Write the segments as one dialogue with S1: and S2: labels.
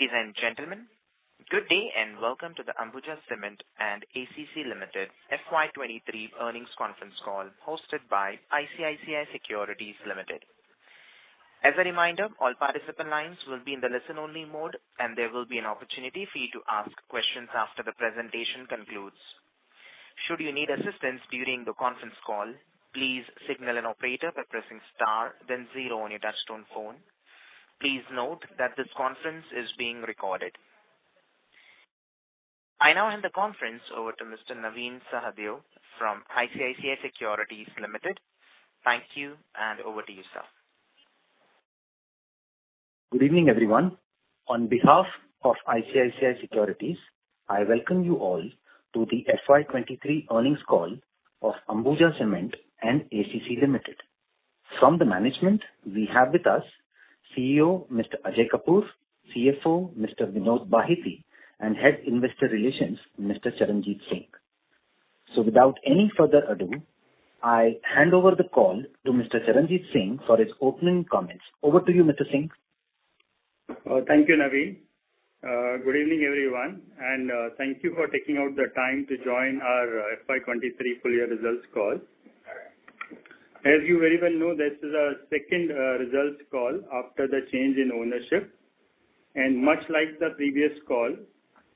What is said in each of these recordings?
S1: Ladies and gentlemen, good day and welcome to the Ambuja Cement and ACC Limited FY23 earnings conference call hosted by ICICI Securities Limited. As a reminder, all participant lines will be in the listen-only mode, and there will be an opportunity for you to ask questions after the presentation concludes. Should you need assistance during the conference call, please signal an operator by pressing star then 0 on your touchtone phone. Please note that this conference is being recorded. I now hand the conference over to Mr. Naveen Sahadev from ICICI Securities Limited. Thank you, and over to you, sir.
S2: Good evening, everyone. On behalf of ICICI Securities, I welcome you all to the FY23 earnings call of Ambuja Cement and ACC Limited. From the management, we have with us CEO Mr. Ajay Kapoor, CFO Mr. Vinod Baheti, and Head Investor Relations Mr. Charanjit Singh. So without any further ado, I hand over the call to Mr. Charanjit Singh for his opening comments. Over to you, Mr. Singh.
S3: Thank you, Naveen. Good evening, everyone, and thank you for taking out the time to join our FY23 full year results call. As you very well know, this is our second results call after the change in ownership, and much like the previous call,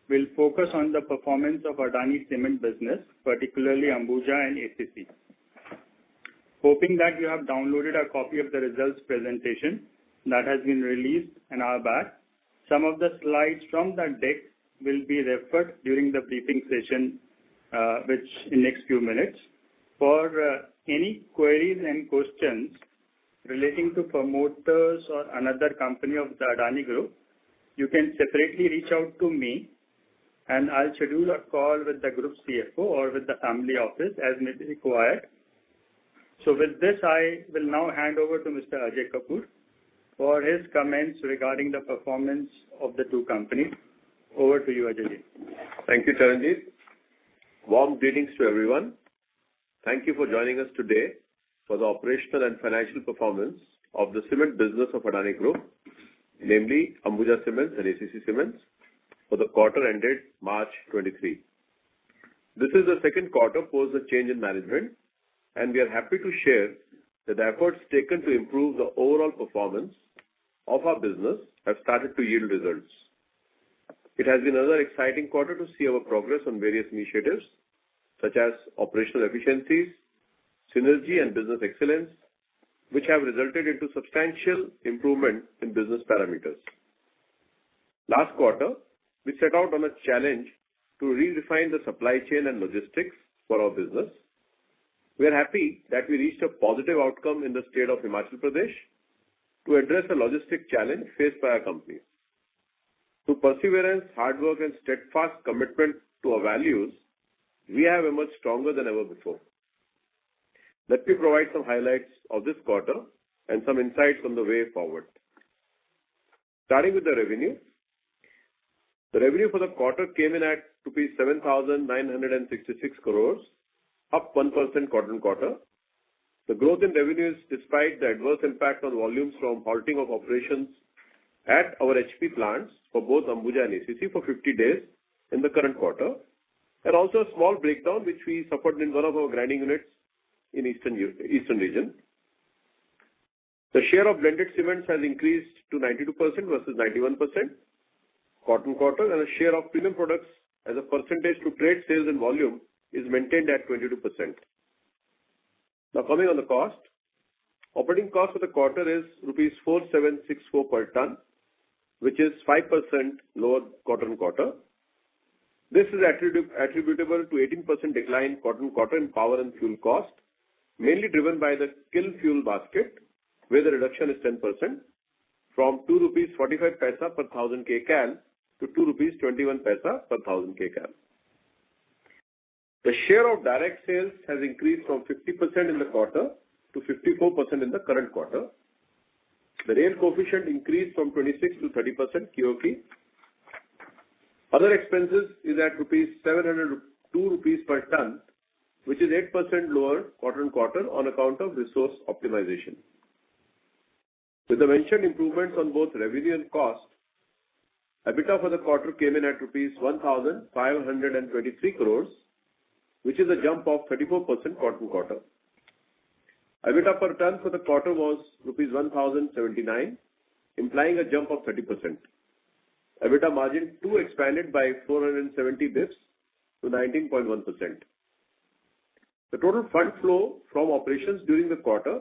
S3: we'll focus on the performance of Adani Cement business, particularly Ambuja and ACC. Hoping that you have downloaded a copy of the results presentation that has been released an hour back. Some of the slides from that deck will be referred during the briefing session, which in next few minutes. For any queries and questions relating to promoters or another company of the Adani Group, you can separately reach out to me, and I'll schedule a call with the group CFO or with the family office as may be required. So with this, I will now hand over to Mr. Ajay Kapoor for his comments regarding the performance of the two companies. Over to you, Ajay.
S4: Thank you, Charanjit. Warm greetings to everyone. Thank you for joining us today for the operational and financial performance of the cement business of Adani Group, namely Ambuja Cements and ACC Cements, for the quarter ended March 23. This is the second quarter post the change in management, and we are happy to share that the efforts taken to improve the overall performance of our business have started to yield results. It has been another exciting quarter to see our progress on various initiatives such as operational efficiencies, synergy and business excellence, which have resulted into substantial improvement in business parameters. Last quarter, we set out on a challenge to redefine the supply chain and logistics for our business. We are happy that we reached a positive outcome in the state of Himachal Pradesh to address a logistic challenge faced by our company. Through perseverance, hard work and steadfast commitment to our values, we have emerged stronger than ever before. Let me provide some highlights of this quarter and some insights on the way forward. Starting with the revenue. The revenue for the quarter came in at rupees 7,966 crores, up 1% quarter-on-quarter. The growth in revenue is despite the adverse impact on volumes from halting of operations at our HP plants for both Ambuja and ACC for 50 days in the current quarter, and also a small breakdown which we suffered in one of our grinding units in eastern region. The share of blended cements has increased to 92% versus 91% quarter-on-quarter, and the share of premium products as a percentage to trade sales and volume is maintained at 22%. Now coming on the cost. Operating cost for the quarter is rupees 4764 per ton, which is 5% lower quarter-on-quarter. This is attributable to 18% decline quarter-on-quarter in power and fuel cost, mainly driven by the kiln fuel basket, where the reduction is 10% from 2 rupees 45 paisa per 1000 kcal to 2 rupees 21 paisa per 1000 kcal. The share of direct sales has increased from 50% in the quarter to 54% in the current quarter. The rail coefficient increased from 26 to 30% QOQ. Other expenses is at 702 rupees per ton, which is 8% lower quarter-on-quarter on account of resource optimization. With the mentioned improvements on both revenue and cost, EBITDA for the quarter came in at rupees 1,523 crores, which is a jump of 34% quarter-on-quarter. EBITDA per ton for the quarter was rupees 1,079, implying a jump of 30%. EBITDA margin too expanded by 470 basis points to 19.1%. The total fund flow from operations during the quarter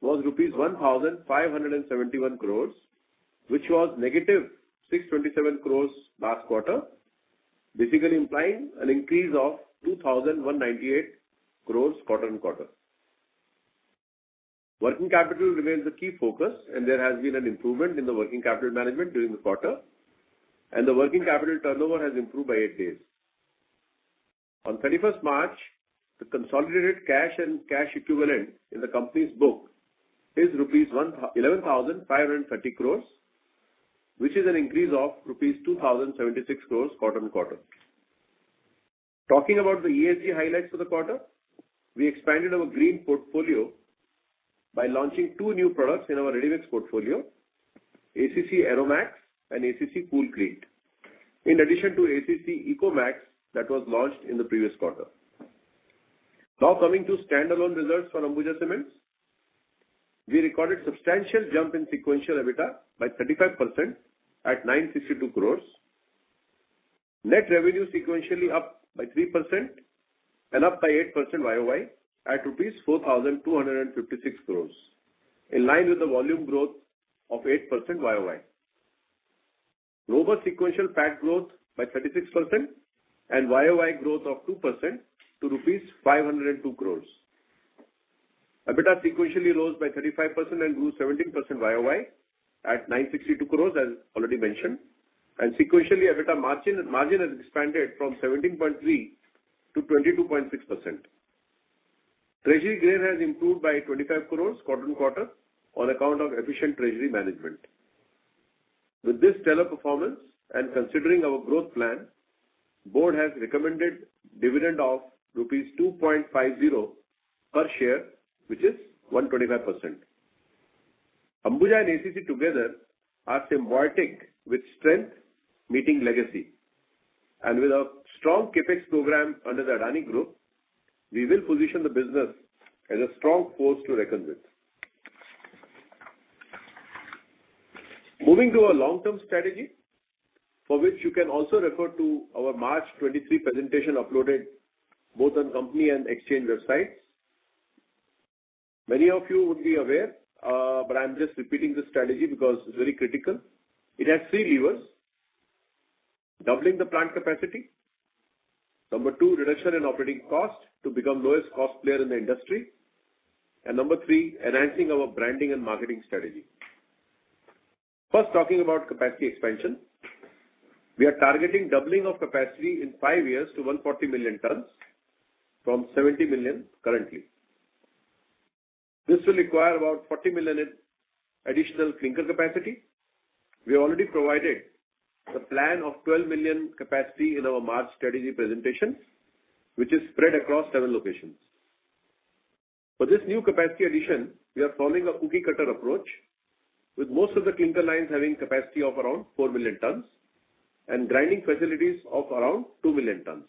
S4: was rupees 1,571 crores, which was negative 627 crores last quarter, basically implying an increase of 2,198 crores quarter-on-quarter. Working capital remains a key focus, and there has been an improvement in the working capital management during the quarter, and the working capital turnover has improved by 8 days. On 31st March, the consolidated cash and cash equivalent in the company's book is rupees 11,530 crores, which is an increase of rupees 2,076 crores quarter-on-quarter. Talking about the ESG highlights for the quarter, we expanded our green portfolio by launching 2 new products in our ready-mix portfolio, ACC Aeromax and ACC Coolcrete, in addition to ACC Ecomax that was launched in the previous quarter. Now coming to standalone results for Ambuja Cements, we recorded substantial jump in sequential EBITDA by 35% at 962 crores. Net revenue sequentially up by 3% and up by 8% YOY at rupees 4,256 crores, in line with the volume growth of 8% YOY. Robust sequential PAT growth by 36% and YOY growth of 2% to rupees 502 crores. EBITDA sequentially rose by 35% and grew 17% YOY at 962 crores, as already mentioned. And sequentially, EBITDA margin has expanded from 17.3 to 22.6%. Treasury gain has improved by 25 crores quarter-on-quarter on account of efficient treasury management. With this stellar performance and considering our growth plan, board has recommended dividend of rupees 2.50 per share, which is 125%. Ambuja and ACC together are symbiotic with strength meeting legacy. And with a strong capex program under the Adani Group, we will position the business as a strong force to reckon with. Moving to our long-term strategy, for which you can also refer to our March 23 presentation uploaded both on company and exchange websites. Many of you would be aware, but I'm just repeating the strategy because it's very critical. It has 3 levers: doubling the plant capacity, number 2, reduction in operating cost to become lowest cost player in the industry, and number 3, enhancing our branding and marketing strategy. First, talking about capacity expansion, we are targeting doubling of capacity in 5 years to 140 million tons from 70 million currently. This will require about 40 million in additional clinker capacity. We have already provided the plan of 12 million capacity in our March strategy presentation, which is spread across 7 locations. For this new capacity addition, we are following a cookie cutter approach, with most of the clinker lines having capacity of around 4 million tons and grinding facilities of around 2 million tons.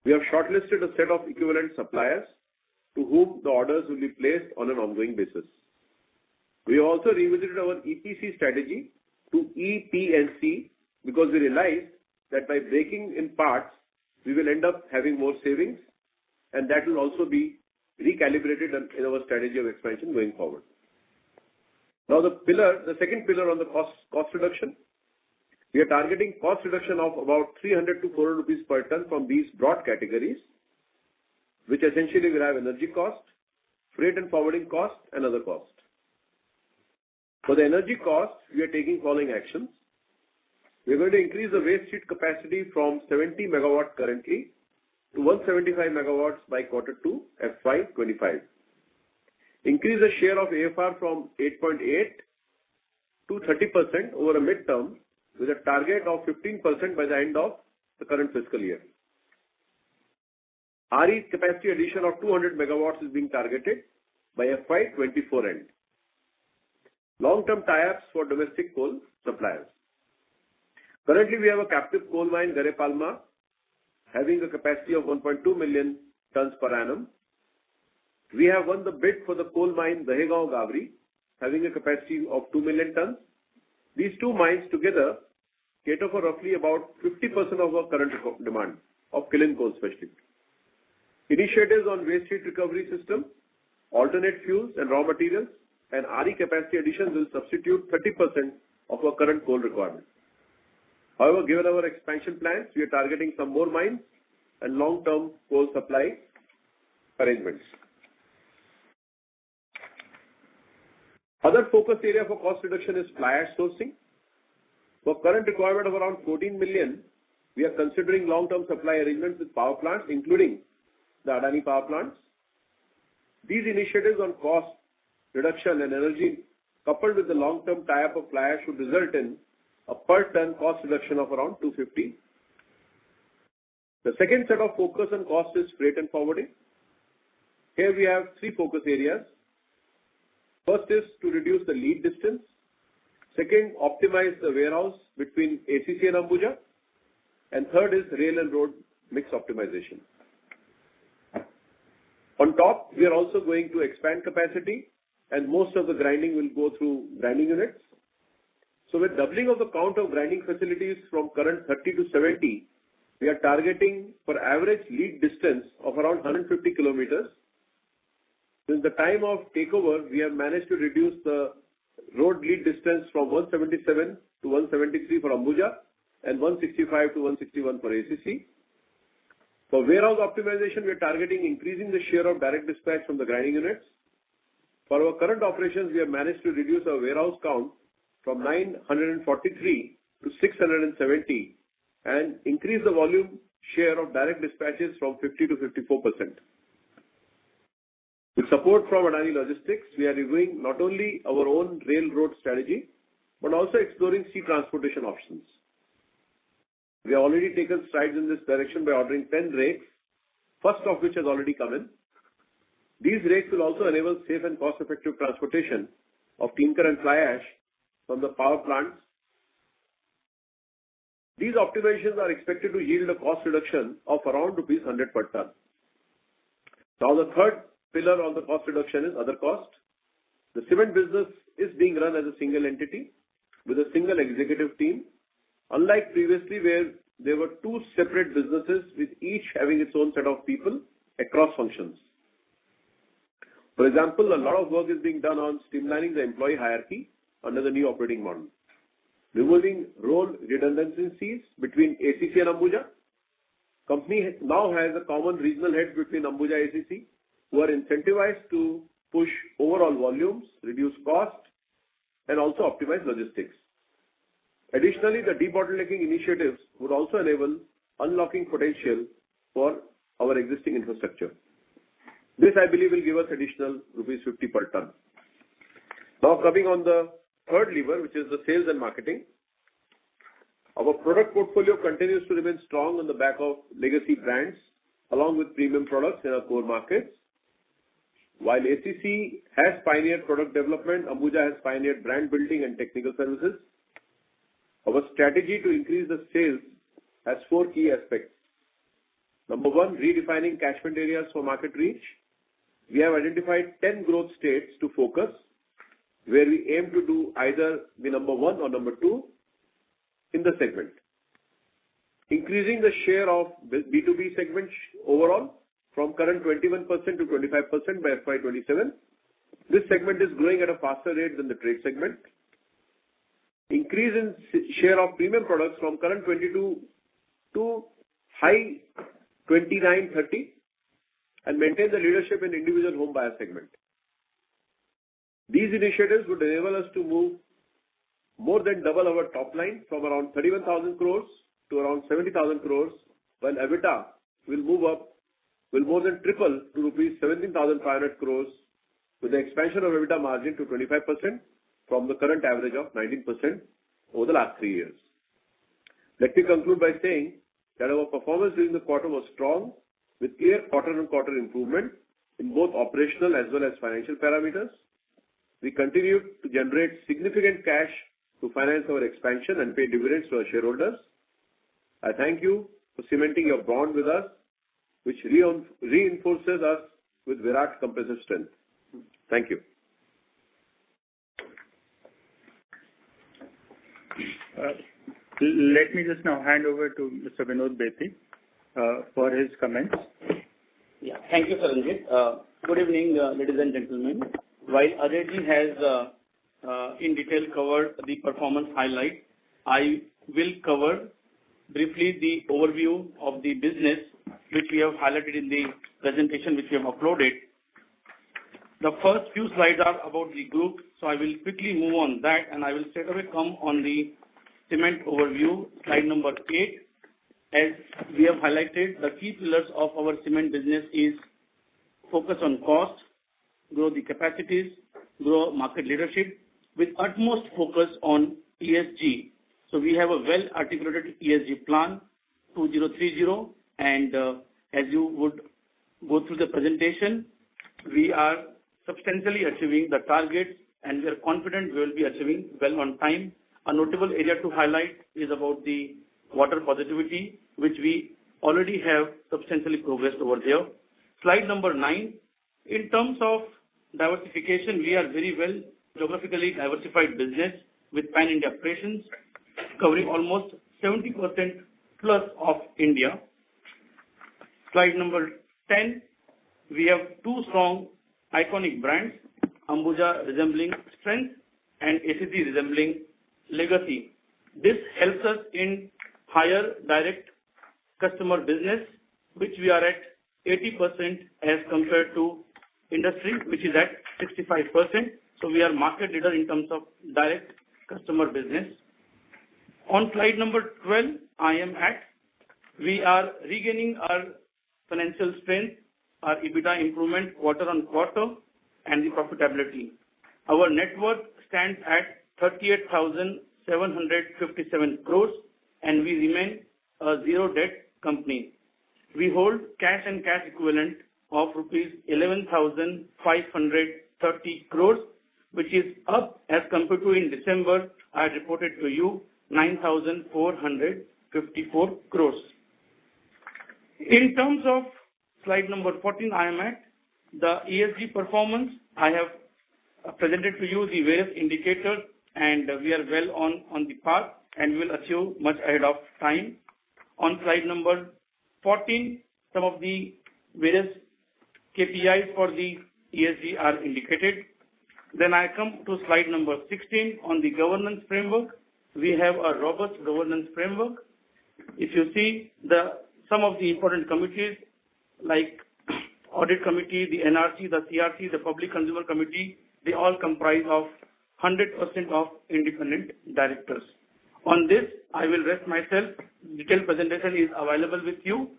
S4: We have shortlisted a set of equivalent suppliers to whom the orders will be placed on an ongoing basis. We have also revisited our EPC strategy to EPNC because we realized that by breaking in parts, we will end up having more savings, and that will also be recalibrated in our strategy of expansion going forward. Now the second pillar on the cost reduction, we are targeting cost reduction of about 300 to 400 rupees per ton from these broad categories, which essentially will have energy cost, freight and forwarding cost, and other cost. For the energy cost, we are taking following actions. We are going to increase the waste heat capacity from 70 megawatts currently to 175 megawatts by Q2 FY25. Increase the share of AFR from 8.8 to 30% over a midterm with a target of 15% by the end of the current fiscal year. RE capacity addition of 200 megawatts is being targeted by FY24 end. Long-term tie-ups for domestic coal suppliers. Currently, we have a captive coal mine, Gare Palma, having a capacity of 1.2 million tons per annum. We have won the bid for the coal mine, Dahgaon Gabri, having a capacity of 2 million tons. These two mines together cater for roughly about 50% of our current demand of kiln coal especially. Initiatives on waste heat recovery system, alternate fuels and raw materials, and RE capacity additions will substitute 30% of our current coal requirement. However, given our expansion plans, we are targeting some more mines and long-term coal supply arrangements. Other focus area for cost reduction is fly ash sourcing. For current requirement of around 14 million, we are considering long-term supply arrangements with power plants, including the Adani power plants. These initiatives on cost reduction and energy, coupled with the long-term tie-up of fly ash, should result in a per ton cost reduction of around 250. The second set of focus on cost is freight and forwarding. Here we have three focus areas. First is to reduce the lead distance. Second, optimize the warehouse between ACC and Ambuja. And third is rail and road mix optimization. On top, we are also going to expand capacity, and most of the grinding will go through grinding units. So with doubling of the count of grinding facilities from current 30 to 70, we are targeting for average lead distance of around 150 kilometers. Since the time of takeover, we have managed to reduce the road lead distance from 177 to 173 for Ambuja and 165 to 161 for ACC. For warehouse optimization, we are targeting increasing the share of direct dispatch from the grinding units. For our current operations, we have managed to reduce our warehouse count from 943 to 670 and increase the volume share of direct dispatches from 50 to 54%. With support from Adani Logistics, we are reviewing not only our own railroad strategy, but also exploring sea transportation options. We have already taken strides in this direction by ordering 10 rakes, first of which has already come in. These rakes will also enable safe and cost-effective transportation of clinker and fly ash from the power plants. These optimizations are expected to yield a cost reduction of around rupees 100 per ton. Now the third pillar on the cost reduction is other cost. The cement business is being run as a single entity with a single executive team, unlike previously where there were two separate businesses with each having its own set of people across functions. For example, a lot of work is being done on streamlining the employee hierarchy under the new operating model, removing role redundancies between ACC and Ambuja. Company now has a common regional head between Ambuja and ACC who are incentivized to push overall volumes, reduce cost, and also optimize logistics. Additionally, the debottlenecking initiatives would also enable unlocking potential for our existing infrastructure. This, I believe, will give us additional rupees 50 per ton. Now coming on the third lever, which is the sales and marketing. Our product portfolio continues to remain strong on the back of legacy brands along with premium products in our core markets. While ACC has pioneered product development, Ambuja has pioneered brand building and technical services. Our strategy to increase the sales has four key aspects. Number one, redefining catchment areas for market reach. We have identified 10 growth states to focus, where we aim to do either the number one or number two in the segment. Increasing the share of B2B segment overall from current 21% to 25% by FY27. This segment is growing at a faster rate than the trade segment. Increase in share of premium products from current 22 to high 29-30 and maintain the leadership in individual home buyer segment. These initiatives would enable us to move more than double our top line from around 31,000 crores to around 70,000 crores, while EBITDA will more than triple to rupees 17,500 crores with the expansion of EBITDA margin to 25% from the current average of 19% over the last 3 years. Let me conclude by saying that our performance during the quarter was strong with clear quarter-on-quarter improvement in both operational as well as financial parameters. We continued to generate significant cash to finance our expansion and pay dividends to our shareholders. I thank you for cementing your bond with us, which reinforces us with Virat's compressive strength. Thank you.
S3: Let me just now hand over to Mr. Vinod Beti for his comments.
S5: Yeah, thank you, Saranjit. Good evening, ladies and gentlemen. While Ajayji has in detail covered the performance highlight, I will cover briefly the overview of the business which we have highlighted in the presentation which we have uploaded. The first few slides are about the group, so I will quickly move on that and I will straight away come on the cement overview, slide number 8. As we have highlighted, the key pillars of our cement business is focus on cost, grow the capacities, grow market leadership with utmost focus on ESG. So we have a well-articulated ESG plan 2030 and as you would go through the presentation, we are substantially achieving the targets and we are confident we will be achieving well on time. A notable area to highlight is about the water positivity, which we already have substantially progressed over there. Slide number 9. In terms of diversification, we are very well geographically diversified business with pan-India operations covering almost 70% plus of India. Slide number 10. We have two strong iconic brands, Ambuja resembling strength and ACC resembling legacy. This helps us in higher direct customer business, which we are at 80% as compared to industry, which is at 65%. So we are market leader in terms of direct customer business. On slide number 12, we are regaining our financial strength, our EBITDA improvement quarter on quarter, and the profitability. Our net worth stands at 38,757 crores, and we remain a zero debt company. We hold cash and cash equivalent of rupees 11,530 crores, which is up as compared to in December. I had reported to you 9,454 crores. In terms of slide number 14, the ESG performance. I have presented to you the various indicators and we are well on the path and will achieve much ahead of time. On slide number 14, some of the various KPIs for the ESG are indicated. Then I come to slide number 16 on the governance framework. We have a robust governance framework. If you see some of the important committees like Audit Committee, the NRC, the CRC, the Public Consumer Committee, they all comprise of 100% of independent directors. On this, I will rest myself. Detailed presentation is available with you,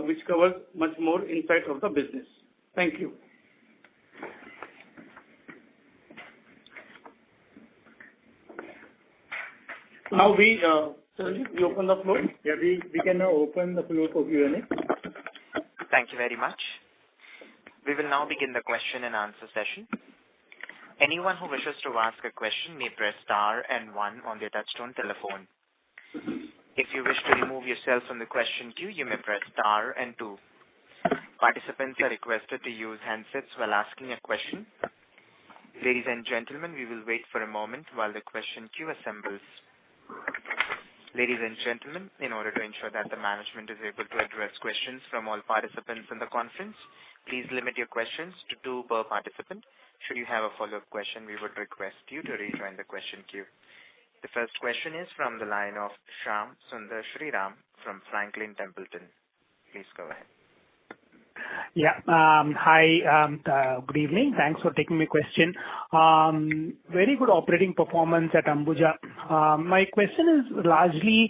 S5: which covers much more insights of the business. Thank you. Now we open the floor.
S3: Yeah, we can now open the floor for Q&A.
S1: Thank you very much. We will now begin the question and answer session. Anyone who wishes to ask a question may press star and 1 on their touchtone telephone. If you wish to remove yourself from the question queue, you may press star and 2. Participants are requested to use handsets while asking a question. Ladies and gentlemen, we will wait for a moment while the question queue assembles. Ladies and gentlemen, in order to ensure that the management is able to address questions from all participants in the conference, please limit your questions to 2 per participant. Should you have a follow-up question, we would request you to rejoin the question queue. The first question is from the line of Shyam Sundar Shriram from Franklin Templeton. Please go ahead.
S6: Yeah. Hi. Good evening. Thanks for taking my question. Very good operating performance at Ambuja. My question is largely,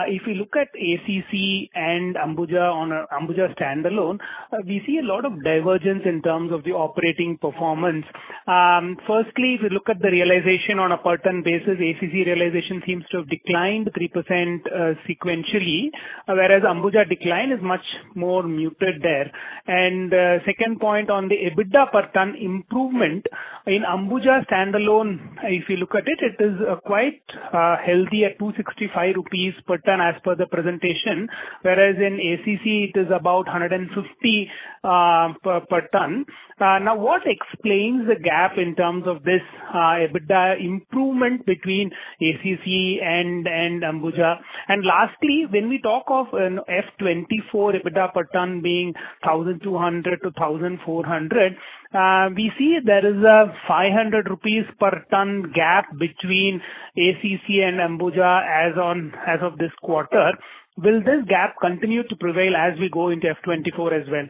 S6: if you look at ACC and Ambuja on Ambuja standalone, we see a lot of divergence in terms of the operating performance. Firstly, if you look at the realization on a per ton basis, ACC realization seems to have declined 3% sequentially, whereas Ambuja decline is much more muted there. And second point on the EBITDA per ton improvement in Ambuja standalone, if you look at it, it is quite healthy at 265 rupees per ton as per the presentation, whereas in ACC it is about 150 per ton. Now, what explains the gap in terms of this EBITDA improvement between ACC and Ambuja? And lastly, when we talk of an F24 EBITDA per ton being 1,200 to 1,400, we see there is a 500 rupees per ton gap between ACC and Ambuja as of this quarter. Will this gap continue to prevail as we go into F24 as well?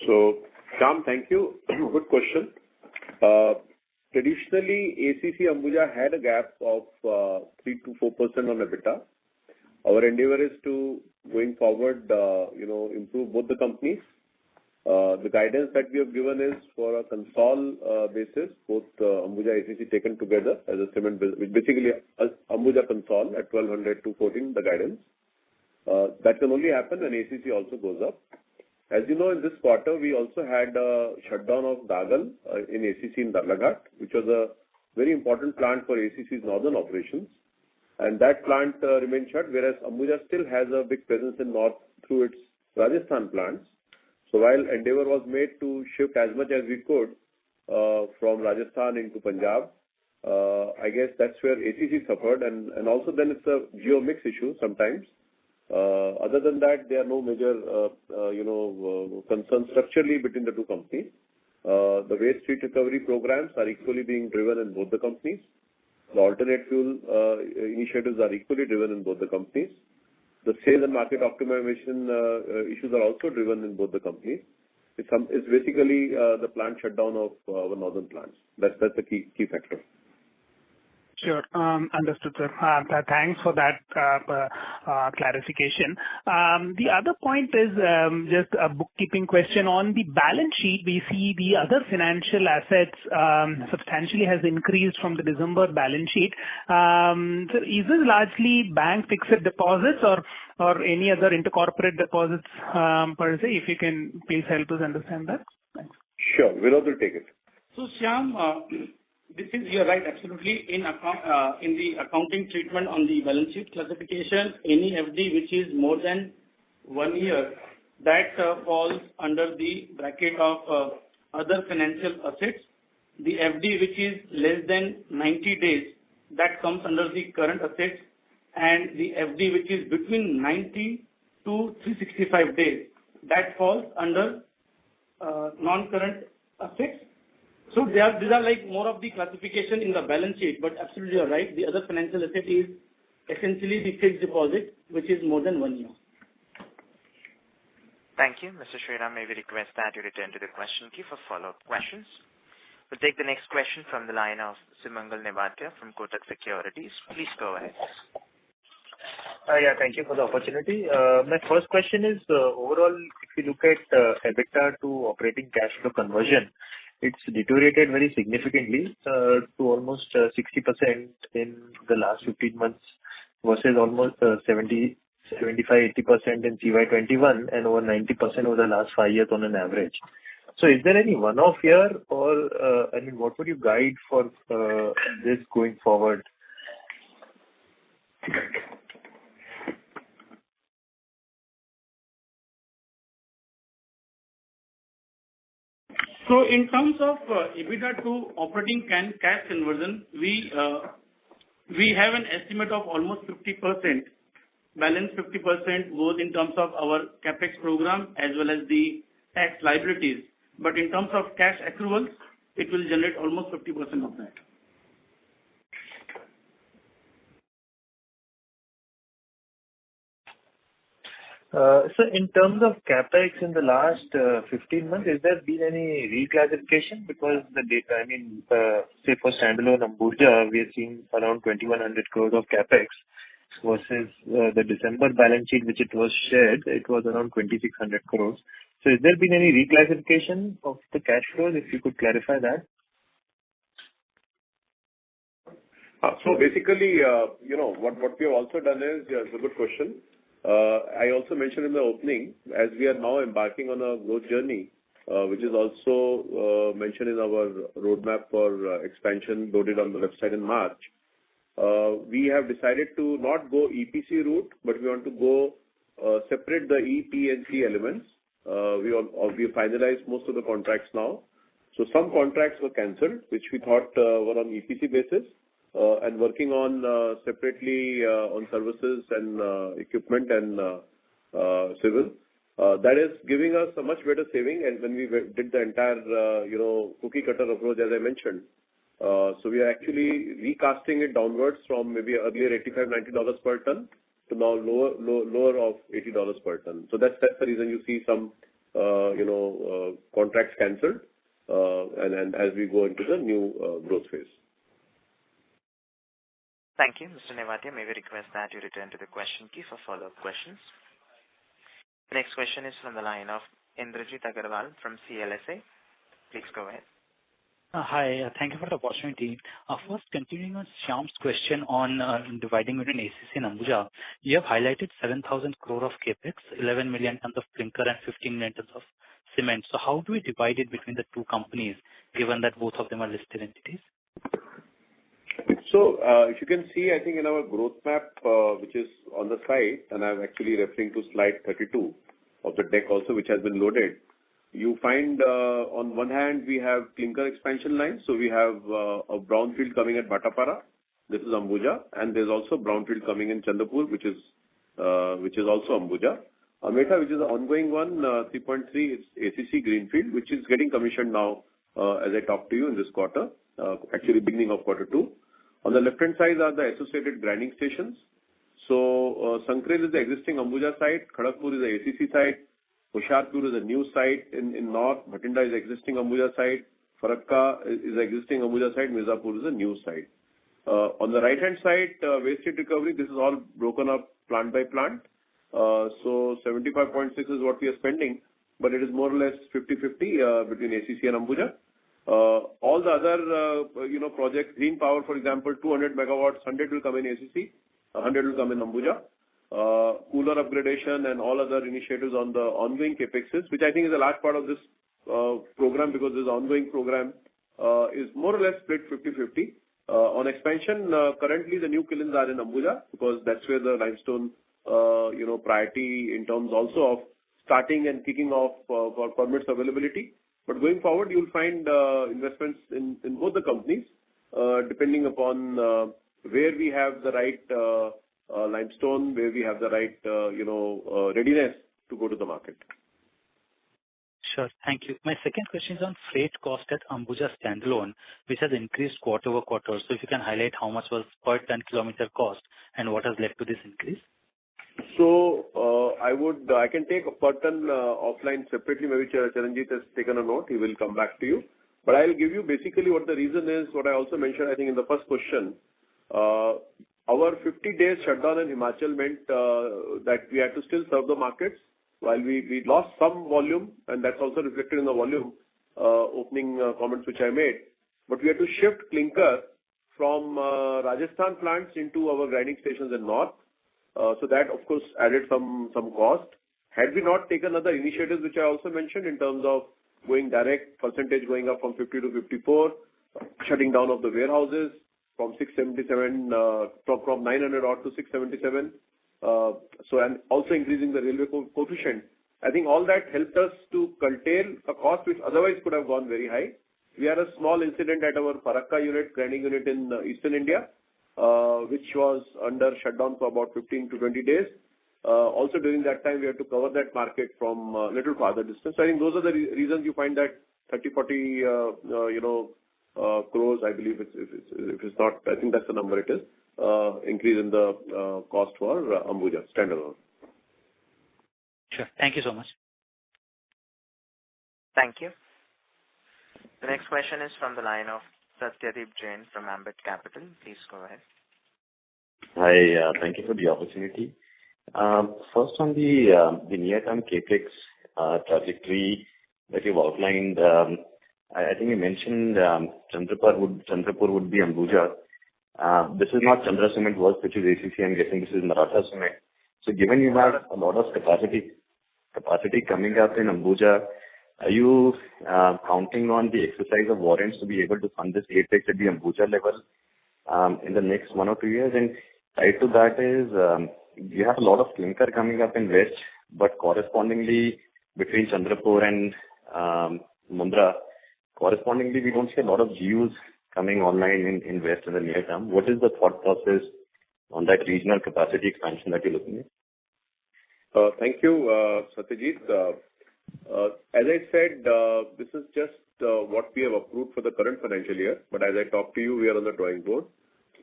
S4: So, Shyam, thank you. Good question. Traditionally, ACC Ambuja had a gap of 3 to 4% on EBITDA. Our endeavor is to, going forward, improve both the companies. The guidance that we have given is for a consol basis, both Ambuja ACC taken together as a cement business, basically Ambuja consol at 1,200 to 14, the guidance. That can only happen when ACC also goes up. As you know, in this quarter, we also had a shutdown of Dagal in ACC in Darlaghat, which was a very important plant for ACC's northern operations. And that plant remained shut, whereas Ambuja still has a big presence in north through its Rajasthan plants. So while endeavor was made to shift as much as we could from Rajasthan into Punjab, I guess that's where ACC suffered. And also then it's a geo-mix issue sometimes. Other than that, there are no major, concerns structurally between the two companies. The waste heat recovery programs are equally being driven in both the companies. The alternate fuel initiatives are equally driven in both the companies. The sales and market optimization issues are also driven in both the companies. It's basically the plant shutdown of our northern plants. That's the key factor.
S6: Sure. Understood, sir. Thanks for that clarification. The other point is just a bookkeeping question. On the balance sheet, we see the other financial assets substantially has increased from the December balance sheet. So is this largely bank fixed deposits or any other intercorporate deposits per se? If you can please help us understand that. Thanks.
S4: Sure. Vinod will take it.
S5: So, Shyam, you're right, absolutely. In the accounting treatment on the balance sheet classification, any FD which is more than 1 year, that falls under the bracket of other financial assets. The FD which is less than 90 days, that comes under the current assets, and the FD which is between 90 to 365 days, that falls under non-current assets. So these are like more of the classification in the balance sheet, but absolutely you're right. The other financial asset is essentially the fixed deposit, which is more than 1 year.
S1: Thank you. Mr. Shriram, may we request that you return to the question queue for follow-up questions. We'll take the next question from the line of Sumangal Nevatia from Kotak Securities. Please go ahead.
S7: Thank you for the opportunity. My first question is, overall, if you look at EBITDA to operating cash flow conversion, it's deteriorated very significantly to almost 60% in the last 15 months versus almost 75-80% in CY21 and over 90% over the last 5 years on an average. So is there any one-off here or, what would you guide for this going forward?
S5: So in terms of EBITDA to operating cash conversion, we have an estimate of almost 50%. Balance 50% goes in terms of our capex program as well as the tax liabilities. But in terms of cash accruals, it will generate almost 50% of that.
S7: So in terms of capex in the last 15 months, has there been any reclassification? Because the data, say for standalone Ambuja, we are seeing around 2,100 crores of capex versus the December balance sheet, which it was shared, it was around 2,600 crores. So has there been any reclassification of the cash flows? If you could clarify that.
S4: So basically, what we have also done is, it's a good question. I also mentioned in the opening, as we are now embarking on a growth journey, which is also mentioned in our roadmap for expansion loaded on the website in March. We have decided to not go EPC route, but we want to go separate the E, P, and C elements. We finalized most of the contracts now. So some contracts were cancelled, which we thought were on EPC basis, and working on separately on services and equipment and civil. That is giving us a much better saving, and when we did the entire cookie cutter approach, as I mentioned. So we are actually recasting it downwards from maybe earlier $85-90 per ton to now lower of $80 per ton. So that's the reason you see some contracts cancelled, and as we go into the new growth phase.
S1: Thank you, Mr. Nevatia. May we request that you return to the question queue for follow-up questions. The next question is from the line of Indrajit Agarwal from CLSA. Please go ahead.
S8: Hi, thank you for the opportunity. First, continuing on Shyam's question on dividing between ACC and Ambuja, you have highlighted 7,000 crore of capex, 11 million tons of clinker, and 15 million tons of cement. So how do we divide it between the two companies, given that both of them are listed entities?
S4: So, if you can see, I think in our growth map, which is on the site, and I'm actually referring to slide 32 of the deck also, which has been loaded. You find on one hand we have clinker expansion lines. So we have a brownfield coming at Bhatapara. This is Ambuja, and there's also brownfield coming in Chandrapur, which is also Ambuja. Ameta, which is an ongoing one, 3.3, it's ACC greenfield, which is getting commissioned now as I talk to you in this quarter, actually beginning of quarter 2. On the left-hand side are the associated grinding stations. So Sankrel is the existing Ambuja site, Kharagpur is the ACC site, Hoshiarpur is a new site in north, Bhatinda is the existing Ambuja site, Farakka is the existing Ambuja site, Mirzapur is a new site. On the right-hand side, waste heat recovery, this is all broken up plant by plant. So 75.6 is what we are spending, but it is more or less 50-50 between ACC and Ambuja. All the other projects, green power, for example, 200 megawatts, 100 will come in ACC, 100 will come in Ambuja. Cooler upgradation and all other initiatives on the ongoing capexes, which I think is a large part of this program, because this ongoing program is more or less split 50-50. On expansion, currently the new kilns are in Ambuja, because that's where the limestone priority in terms also of starting and kicking off for permits availability. But going forward, you'll find investments in both the companies, depending upon where we have the right limestone, where we have the right readiness to go to the market.
S8: Sure, thank you. My second question is on freight cost at Ambuja standalone, which has increased quarter over quarter. So if you can highlight how much was per ton kilometer cost and what has led to this increase?
S4: So I can take a per ton offline separately. Maybe Charanjit has taken a note. He will come back to you. But I'll give you basically what the reason is. What I also mentioned, I think, in the first question. Our 50 days shutdown in Himachal meant that we had to still serve the markets. While we lost some volume, and that's also reflected in the volume opening comments which I made. But we had to shift clinker from Rajasthan plants into our grinding stations in north. So that, of course, added some cost. Had we not taken other initiatives, which I also mentioned in terms of going direct, percentage going up from 50 to 54, shutting down of the warehouses from 677, from 900 odd to 677. And also increasing the railway coefficient. I think all that helped us to curtail a cost which otherwise could have gone very high. We had a small incident at our Farakka unit, grinding unit in eastern India, which was under shutdown for about 15 to 20 days. Also during that time, we had to cover that market from a little farther distance. So I think those are the reasons you find that 30-40 crores, I believe, if it's not, I think that's the number it is, increase in the cost for Ambuja standalone.
S8: Sure. Thank you so much.
S1: Thank you. The next question is from the line of Satyadeep Jain from Ambit Capital. Please go ahead.
S9: Hi, thank you for the opportunity. First on the near-term capex trajectory that you've outlined, I think you mentioned Chandrapur would be Ambuja. This is not Chandra Cement work, which is ACC. I'm guessing this is Maratha Cement. So given you have a lot of capacity coming up in Ambuja, are you counting on the exercise of warrants to be able to fund this CapEx at the Ambuja level in the next 1 or 2 years? And tied to that is, you have a lot of clinker coming up in West, but correspondingly between Chandrapur and Mundra, correspondingly we don't see a lot of GUs coming online in West in the near term. What is the thought process on that regional capacity expansion that you're looking at?
S4: Thank you, Satyajit. As I said, this is just what we have approved for the current financial year. But as I talk to you, we are on the drawing board.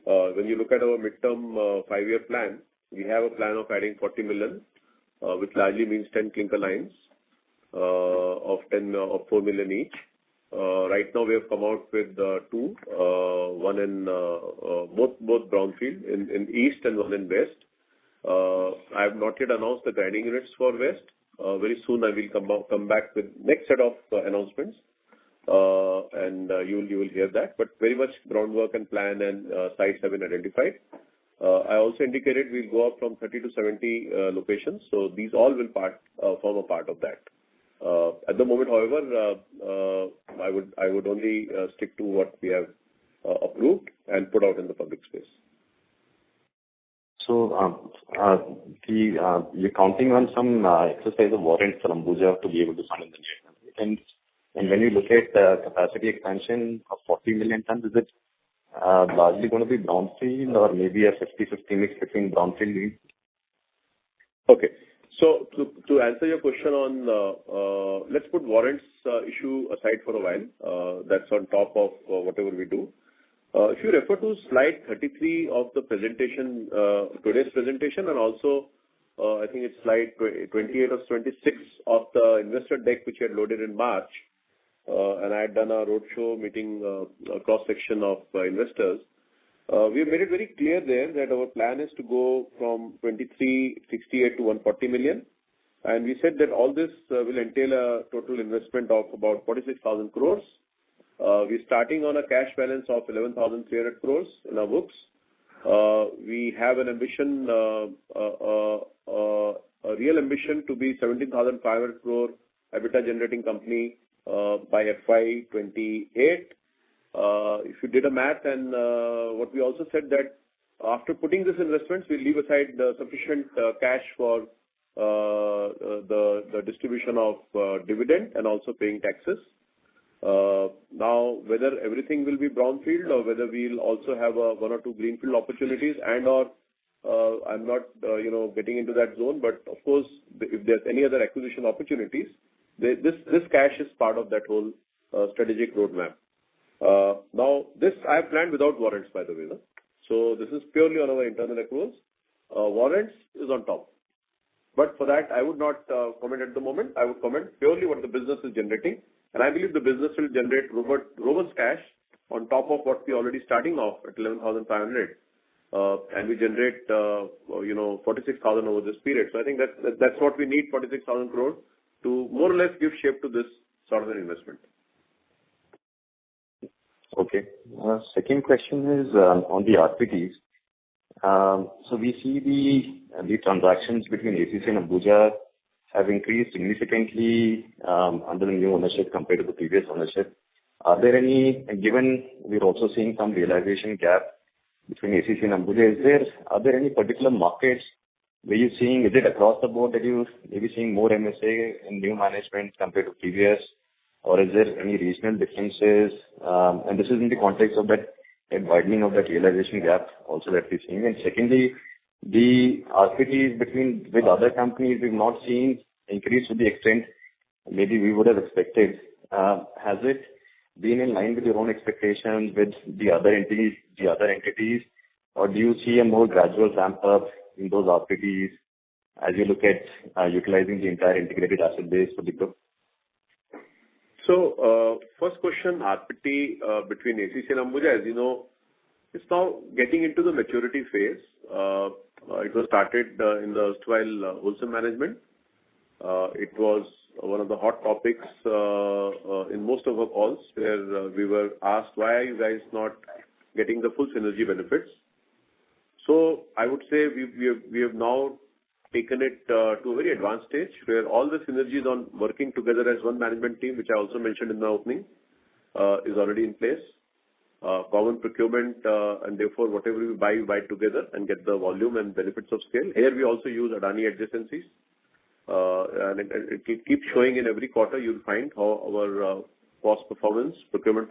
S4: When you look at our midterm 5-year plan, we have a plan of adding 40 million, which largely means 10 clinker lines of 4 million each. Right now, we have come out with 2, one in both brownfield in east and one in west. I have not yet announced the grinding units for west. Very soon I will come back with next set of announcements, and you will hear that. But very much groundwork and plan and sites have been identified. I also indicated we'll go up from 30 to 70 locations. So these all will form a part of that. At the moment, however, I would only stick to what we have approved and put out in the public space.
S9: So, you're counting on some exercise of warrants for Ambuja to be able to fund in the near term. And when you look at capacity expansion of 40 million tons, is it largely going to be brownfield or maybe a 50-50 mix between brownfield and greenfield?
S4: Okay. So to answer your question on, let's put warrants issue aside for a while. That's on top of whatever we do. If you refer to slide 33 of the presentation, today's presentation, and also I think it's slide 28 or 26 of the investor deck which we had loaded in March, and I had done a roadshow meeting a cross-section of investors. We have made it very clear there that our plan is to go from 2368 to 140 million. And we said that all this will entail a total investment of about 46,000 crores. We're starting on a cash balance of 11,300 crores in our books. We have an ambition, a real ambition to be 17,500 crore EBITDA generating company by FY28. If you did a math, and what we also said that after putting this investments, we leave aside sufficient cash for the distribution of dividend and also paying taxes. Now, whether everything will be brownfield or whether we'll also have 1 or 2 greenfield opportunities, and or I'm not getting into that zone, but of course, if there's any other acquisition opportunities, this cash is part of that whole strategic roadmap. Now, this I have planned without warrants, by the way. No? So this is purely on our internal accruals. Warrants is on top. But for that, I would not comment at the moment. I would comment purely what the business is generating. And I believe the business will generate robust cash on top of what we're already starting off at 11,500. And we generate, 46,000 over this period. So I think that's what we need, 46,000 crore, to more or less give shape to this sort of an investment.
S9: Okay. Second question is on the RPTs. So we see the transactions between ACC and Ambuja have increased significantly under the new ownership compared to the previous ownership. Are there any, given we're also seeing some realization gap between ACC and Ambuja, are there any particular markets where you're seeing, is it across the board that you're maybe seeing more MSA in new management compared to previous, or is there any regional differences? And this is in the context of that widening of that realization gap also that we're seeing. And secondly, the RPTs with other companies, we've not seen increase to the extent maybe we would have expected. Has it been in line with your own expectations with the other entities, or do you see a more gradual ramp up in those RPTs as you look at utilizing the entire integrated asset base for the group?
S4: So, first question, RPT between ACC and Ambuja, as you know, it's now getting into the maturity phase. It was started in the erstwhile wholesale management. It was one of the hot topics in most of our calls, where we were asked, why are you guys not getting the full synergy benefits? So I would say we have now taken it to a very advanced stage where all the synergies on working together as one management team, which I also mentioned in the opening, is already in place. Common procurement, and therefore whatever we buy together and get the volume and benefits of scale. Here we also use Adani adjacencies. And it keeps showing in every quarter. You'll find how our cost performance, procurement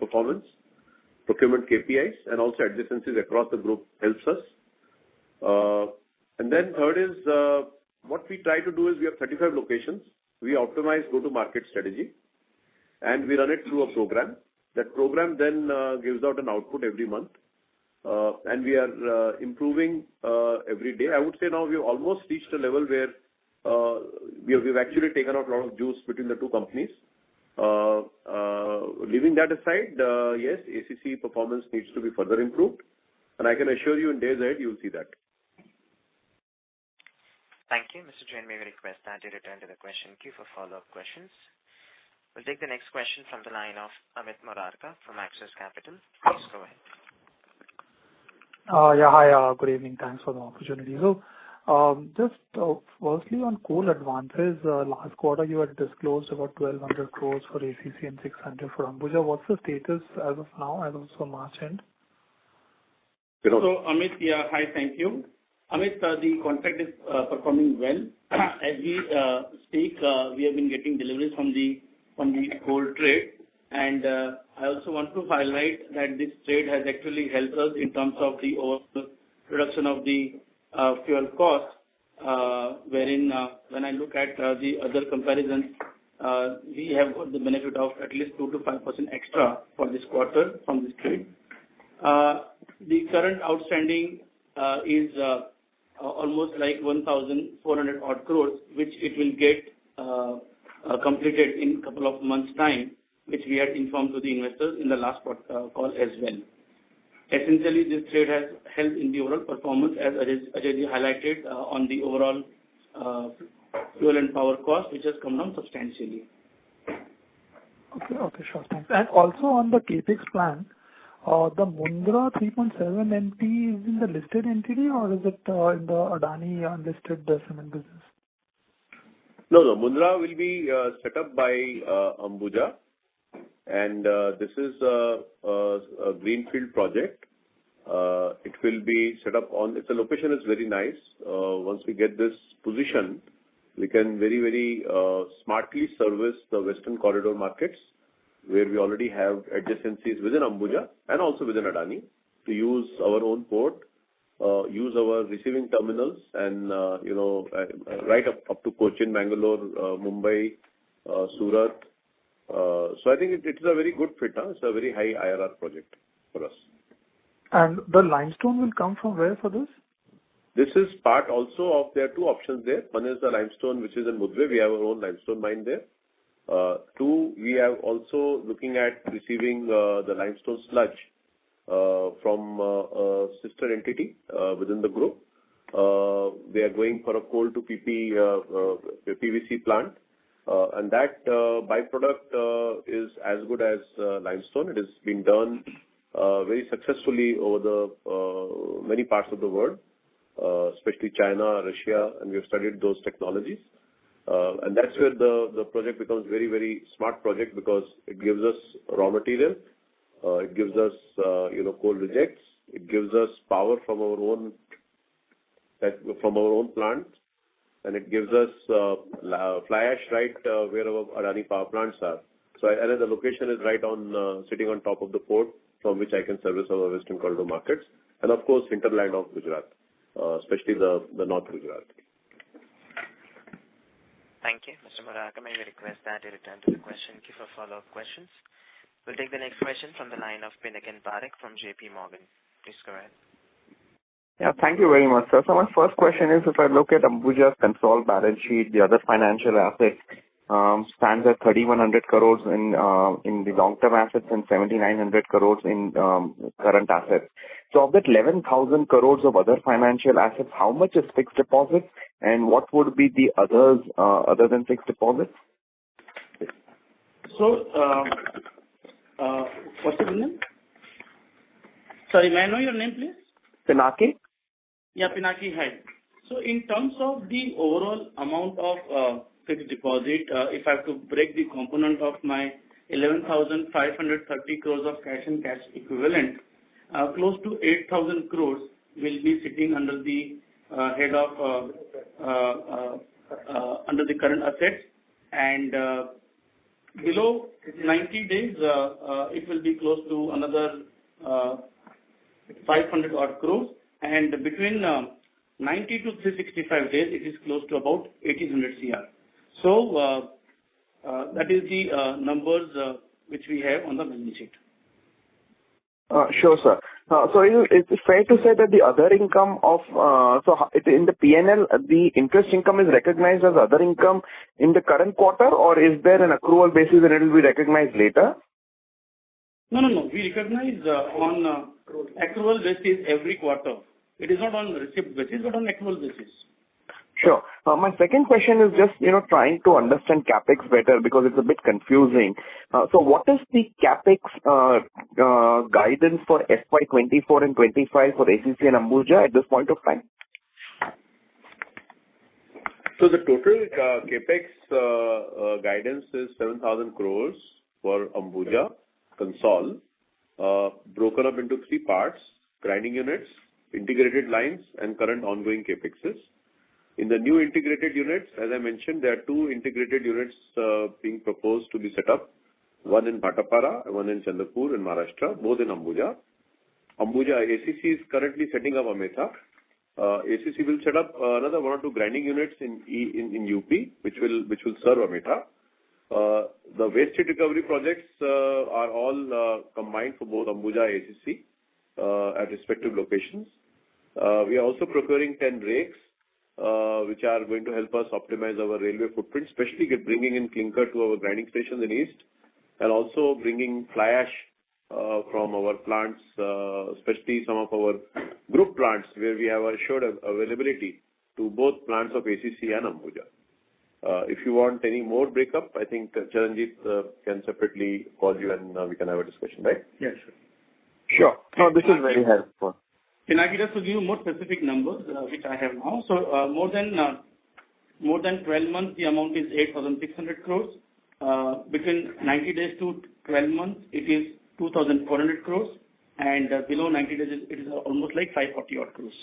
S4: KPIs, and also adjacencies across the group helps us. And then third is what we try to do is we have 35 locations. We optimize go-to-market strategy, and we run it through a program. That program then gives out an output every month, and we are improving every day. I would say now we've almost reached a level where we've actually taken out a lot of juice between the two companies. Leaving that aside, yes, ACC performance needs to be further improved, and I can assure you in days ahead you'll see that.
S1: Thank you. Mr. Jain, may we request that you return to the question queue for follow-up questions. We'll take the next question from the line of Amit Murarka from Axis Capital. Please go ahead.
S10: Hi. Good evening. Thanks for the opportunity. So, just firstly on coal advances, last quarter you had disclosed about 1,200 crores for ACC and 600 for Ambuja. What's the status as of now, as of March end?
S5: So, Amit, hi, thank you. Amit, the contract is performing well. As we speak, we have been getting deliveries from the coal trade, and I also want to highlight that this trade has actually helped us in terms of the overall reduction of the fuel cost, wherein when I look at the other comparisons, we have got the benefit of at least 2 to 5% extra for this quarter from this trade. The current outstanding is almost like 1,400 odd crores, which it will get completed in a couple of months' time, which we had informed to the investors in the last call as well. Essentially, this trade has helped in the overall performance, as Ajay highlighted, on the overall fuel and power cost, which has come down substantially.
S10: Okay, sure. Thanks. And also on the capex plan, the Mundra 3.7 MT is in the listed entity, or is it in the Adani unlisted cement business?
S4: No. Mundra will be set up by Ambuja, and this is a greenfield project. It will be set up on. The location is very nice. Once we get this position, we can very, very smartly service the Western corridor markets, where we already have adjacencies within Ambuja and also within Adani, to use our own port, use our receiving terminals, and right up to Cochin, Mangalore, Mumbai, Surat. So I think it is a very good fit. It's a very high IRR project for us.
S10: And the limestone will come from where for this?
S4: This is part also of, there are two options there. One is the limestone, which is in Mudve. We have our own limestone mine there. Two, we are also looking at receiving the limestone sludge from a sister entity within the group. They are going for a coal to PVC plant, and that byproduct is as good as limestone. It has been done very successfully over the many parts of the world, especially China, Russia, and we have studied those technologies. And that's where the project becomes very, very smart project, because it gives us raw material, it gives us coal rejects, it gives us power from our own plant, and it gives us fly ash right where our Adani power plants are. So and the location is right on sitting on top of the port, from which I can service our Western corridor markets, and of course hinterland of Gujarat, especially the North Gujarat.
S1: Thank you. Mr. Murarka, may we request that you return to the question queue for follow-up questions. We'll take the next question from the line of Pinakin Parekh from JP Morgan. Please go ahead.
S11: Yeah, thank you very much, sir. So my first question is, if I look at Ambuja's consolidated balance sheet, the other financial assets stands at 3,100 crores in the long-term assets and 7,900 crores in current assets. So of that 11,000 crores of other financial assets, how much is fixed deposits, and what would be the others other than fixed deposits?
S5: So, what's your name? Sorry, may I know your name, please?
S11: Pinaki?
S5: Yeah, Pinaki, hi. So in terms of the overall amount of fixed deposit, if I have to break the component of my 11,530 crores of cash and cash equivalent, close to 8,000 crores will be sitting under the head of under the current assets, and below 90 days it will be close to another 500 odd crores, and between 90 to 365 days it is close to about 1,800 CR. So that is the numbers which we have on the balance sheet.
S11: Sure, sir. So it's fair to say that the other income of, in the P&L, the interest income is recognized as other income in the current quarter, or is there an accrual basis and it will be recognized later?
S5: No. We recognize on accrual basis every quarter. It is not on receipt basis, but on accrual basis.
S11: Sure. My second question is just, trying to understand CapEx better because it's a bit confusing. So what is the CapEx guidance for FY 24 and 25 for ACC and Ambuja at this point of time?
S4: So the total CapEx guidance is 7,000 crores for Ambuja consol, broken up into three parts: grinding units, integrated lines, and current ongoing CapExes. In the new integrated units, as I mentioned, there are two integrated units being proposed to be set up, one in Bhatapara, one in Chandrapur in Maharashtra, both in Ambuja. ACC is currently setting up Ametha. ACC will set up another one or two grinding units in UP, which will serve Ametha. The waste heat recovery projects are all combined for both Ambuja and ACC at respective locations. We are also procuring 10 rakes, which are going to help us optimize our railway footprint, especially bringing in clinker to our grinding stations in East, and also bringing fly ash from our plants, especially some of our group plants where we have assured availability to both plants of ACC and Ambuja. If you want any more breakup, I think Charanjit can separately call you and we can have a discussion, right?
S3: Yes, sure.
S11: Sure. No, this is very helpful.
S5: Can I just give you more specific numbers, which I have now? So more than 12 months, the amount is 8,600 crores. Between 90 days to 12 months, it is 2,400 crores, and below 90 days, it is almost like 540 odd crores.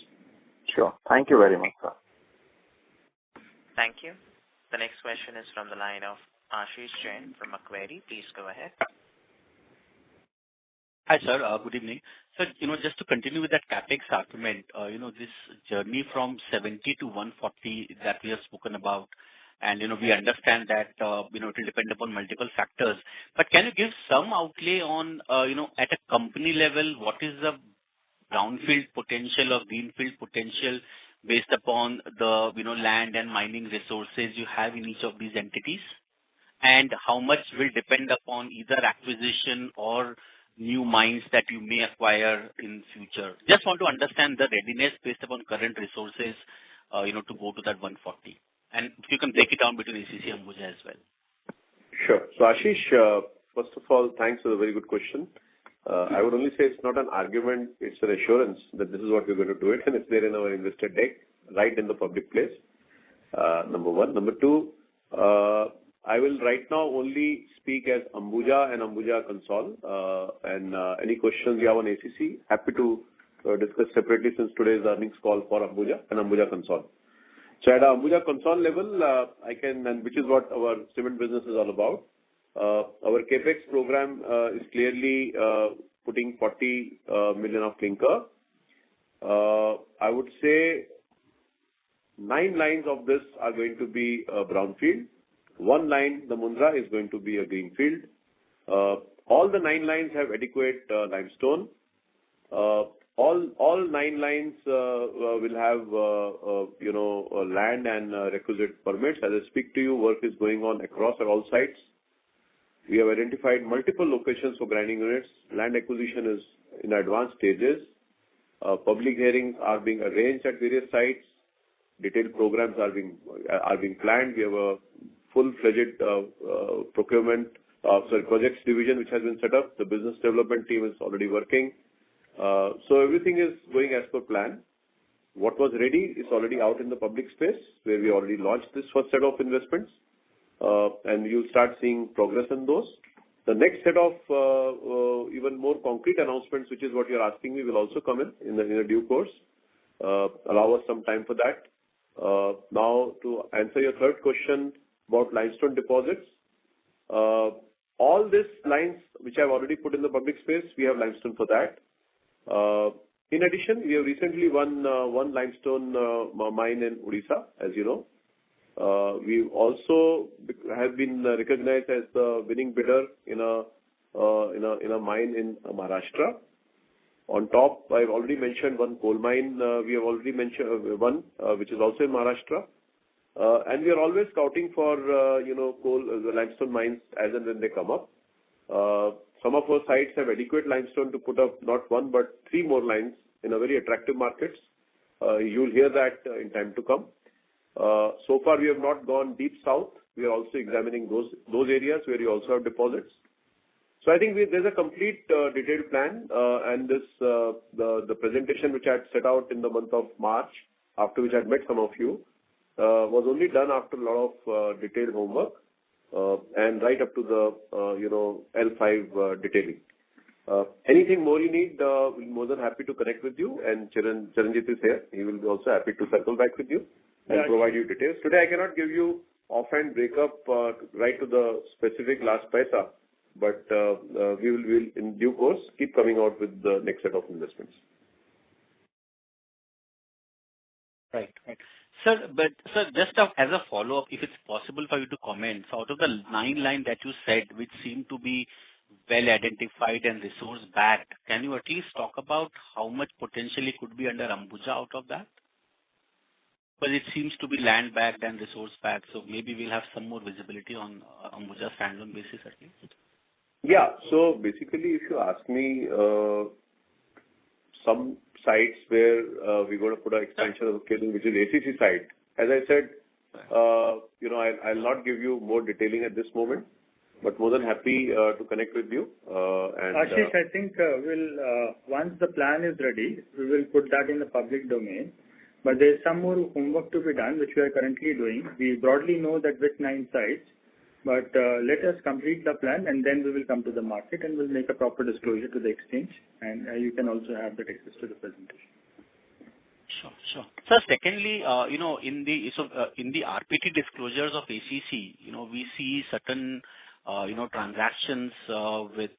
S11: Sure. Thank you very much, sir.
S1: Thank you. The next question is from the line of Ashish Jain from Macquarie. Please go ahead.
S8: Hi, sir. Good evening. So, just to continue with that CapEx argument, this journey from 70 to 140 that we have spoken about, and, we understand that, it will depend upon multiple factors. But can you give some outlay on, at a company level, what is the brownfield potential or greenfield potential based upon the, land and mining resources you have in each of these entities? And how much will depend upon either acquisition or new mines that you may acquire in future? Just want to understand the readiness based upon current resources, to go to that 140. And if you can break it down between ACC and Ambuja as well.
S4: Sure. So Ashish, first of all, thanks for the very good question. I would only say it's not an argument, it's an assurance that this is what we're going to do it, and it's there in our investor deck, right in the public place. Number one. Number two, I will right now only speak as Ambuja and Ambuja consol, and any questions you have on ACC, happy to discuss separately since today is the earnings call for Ambuja and Ambuja consol. So at Ambuja consol level, and which is what our cement business is all about, our CapEx program is clearly putting 40 million of clinker. I would say 9 lines of this are going to be brownfield. 1 line, the Mundra, is going to be a greenfield. All the 9 lines have adequate limestone. All 9 lines will have land and requisite permits. As I speak to you, work is going on across all sites. We have identified multiple locations for grinding units. Land acquisition is in advanced stages. Public hearings are being arranged at various sites. Detailed programs are being planned. We have a full-fledged projects division which has been set up. The business development team is already working. So everything is going as per plan. What was ready is already out in the public space, where we already launched this first set of investments, and you'll start seeing progress in those. The next set of even more concrete announcements, which is what you're asking me, will also come in a due course. Allow us some time for that. Now, to answer your third question about limestone deposits, all these lines which I've already put in the public space, we have limestone for that. In addition, we have recently won one limestone mine in Odisha, as you know. We also have been recognized as the winning bidder in a mine in Maharashtra. On top, I've already mentioned one coal mine. We have already mentioned one which is also in Maharashtra. And we are always scouting for coal limestone mines as and when they come up. Some of our sites have adequate limestone to put up not one but three more lines in a very attractive markets. You'll hear that in time to come. So far, we have not gone deep south. We are also examining those areas where you also have deposits. So I think there's a complete detailed plan, and this the presentation which I had set out in the month of March, after which I had met some of you, was only done after a lot of detailed homework and right up to the L5 detailing. Anything more you need, we'll be more than happy to connect with you. And Charanjit is here; he will be also happy to circle back with you and provide you details. Today, I cannot give you offhand breakup right to the specific last paisa, but we will in due course keep coming out with the next set of investments.
S8: Right. Sir, just as a follow-up, if it's possible for you to comment, so out of the 9 lines that you said, which seem to be well identified and resource backed, can you at least talk about how much potentially could be under Ambuja out of that? But it seems to be land backed and resource backed, so maybe we'll have some more visibility on Ambuja standalone basis at least. Yeah.
S4: So basically, if you ask me, some sites where we're going to put an expansion of the kiln, which is ACC site. As I said, I'll not give you more detailing at this moment, but more than happy to connect with you. And
S3: Ashish, I think we'll once the plan is ready, we will put that in the public domain. But there is some more homework to be done, which we are currently doing. We broadly know that with 9 sites, but let us complete the plan and then we will come to the market and we'll make a proper disclosure to the exchange, and you can also have that access to the presentation.
S8: Sure. Sir, secondly, in the RPT disclosures of ACC, we see certain transactions with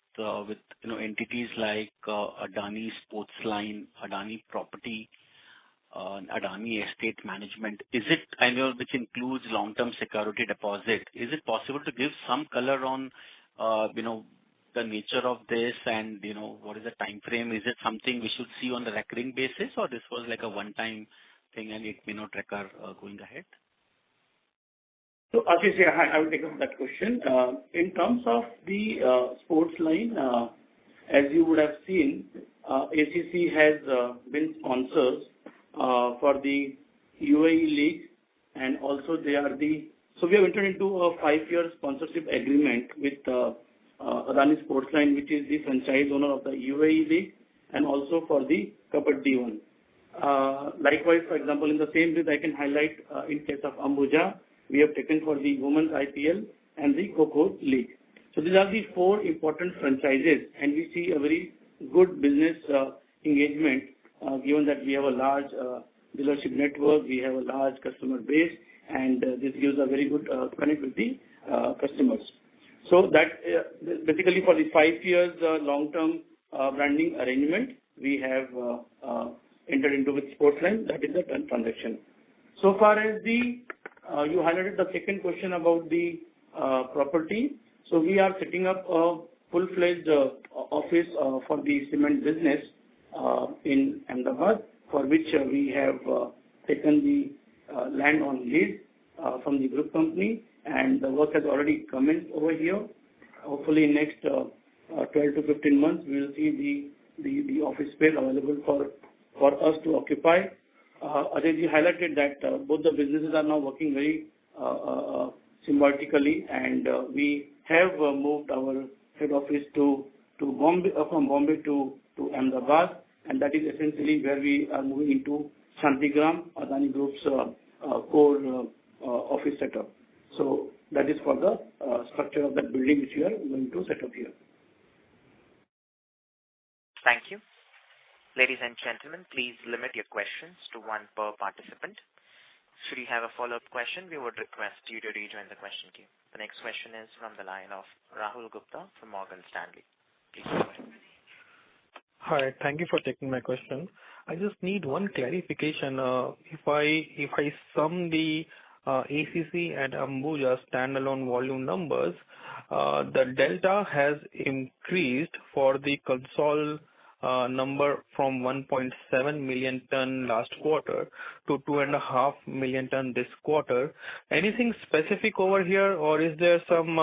S8: entities like Adani Sports Line, Adani Property, Adani Estate Management. Is it, which includes long-term security deposit, is it possible to give some color on, the nature of this and, what is the time frame? Is it something we should see on a recurring basis, or this was like a one-time thing and it may not recur going ahead?
S5: So, Ashish, I will take up that question. In terms of the sports line, as you would have seen, ACC has been sponsors for the UAE League, and also we have entered into a 5-year sponsorship agreement with Adani Sports Line, which is the franchise owner of the UAE League, and also for the Kabaddi one. Likewise, for example, in the same way, I can highlight in case of Ambuja, we have taken for the Women's IPL and the Kho League. So these are the 4 important franchises, and we see a very good business engagement, given that we have a large dealership network, we have a large customer base, and this gives a very good connect with the customers. So that basically for the 5 years long-term branding arrangement, we have entered into with Sportsline. That is the transaction. So far as you highlighted the second question about the property. So we are setting up a full-fledged office for the cement business in Ahmedabad, for which we have taken the land on lease from the group company, and the work has already commenced over here. Hopefully in next 12 to 15 months, we will see the office space available for us to occupy. Ajay highlighted that both the businesses are now working very symbiotically, and we have moved our head office to Bombay, from Bombay to Ahmedabad, and that is essentially where we are moving into Shantigram, Adani Group's core office setup. So that is for the structure of that building which we are going to set up here.
S1: Thank you. Ladies and gentlemen, please limit your questions to one per participant. Should you have a follow-up question, we would request you to rejoin the question queue. The next question is from the line of Rahul Gupta from Morgan Stanley. Please go ahead.
S12: Hi, thank you for taking my question. I just need one clarification. If I sum the ACC and Ambuja standalone volume numbers, the delta has increased for the console number from 1.7 million ton last quarter to 2.5 million ton this quarter. Anything specific over here, or is there some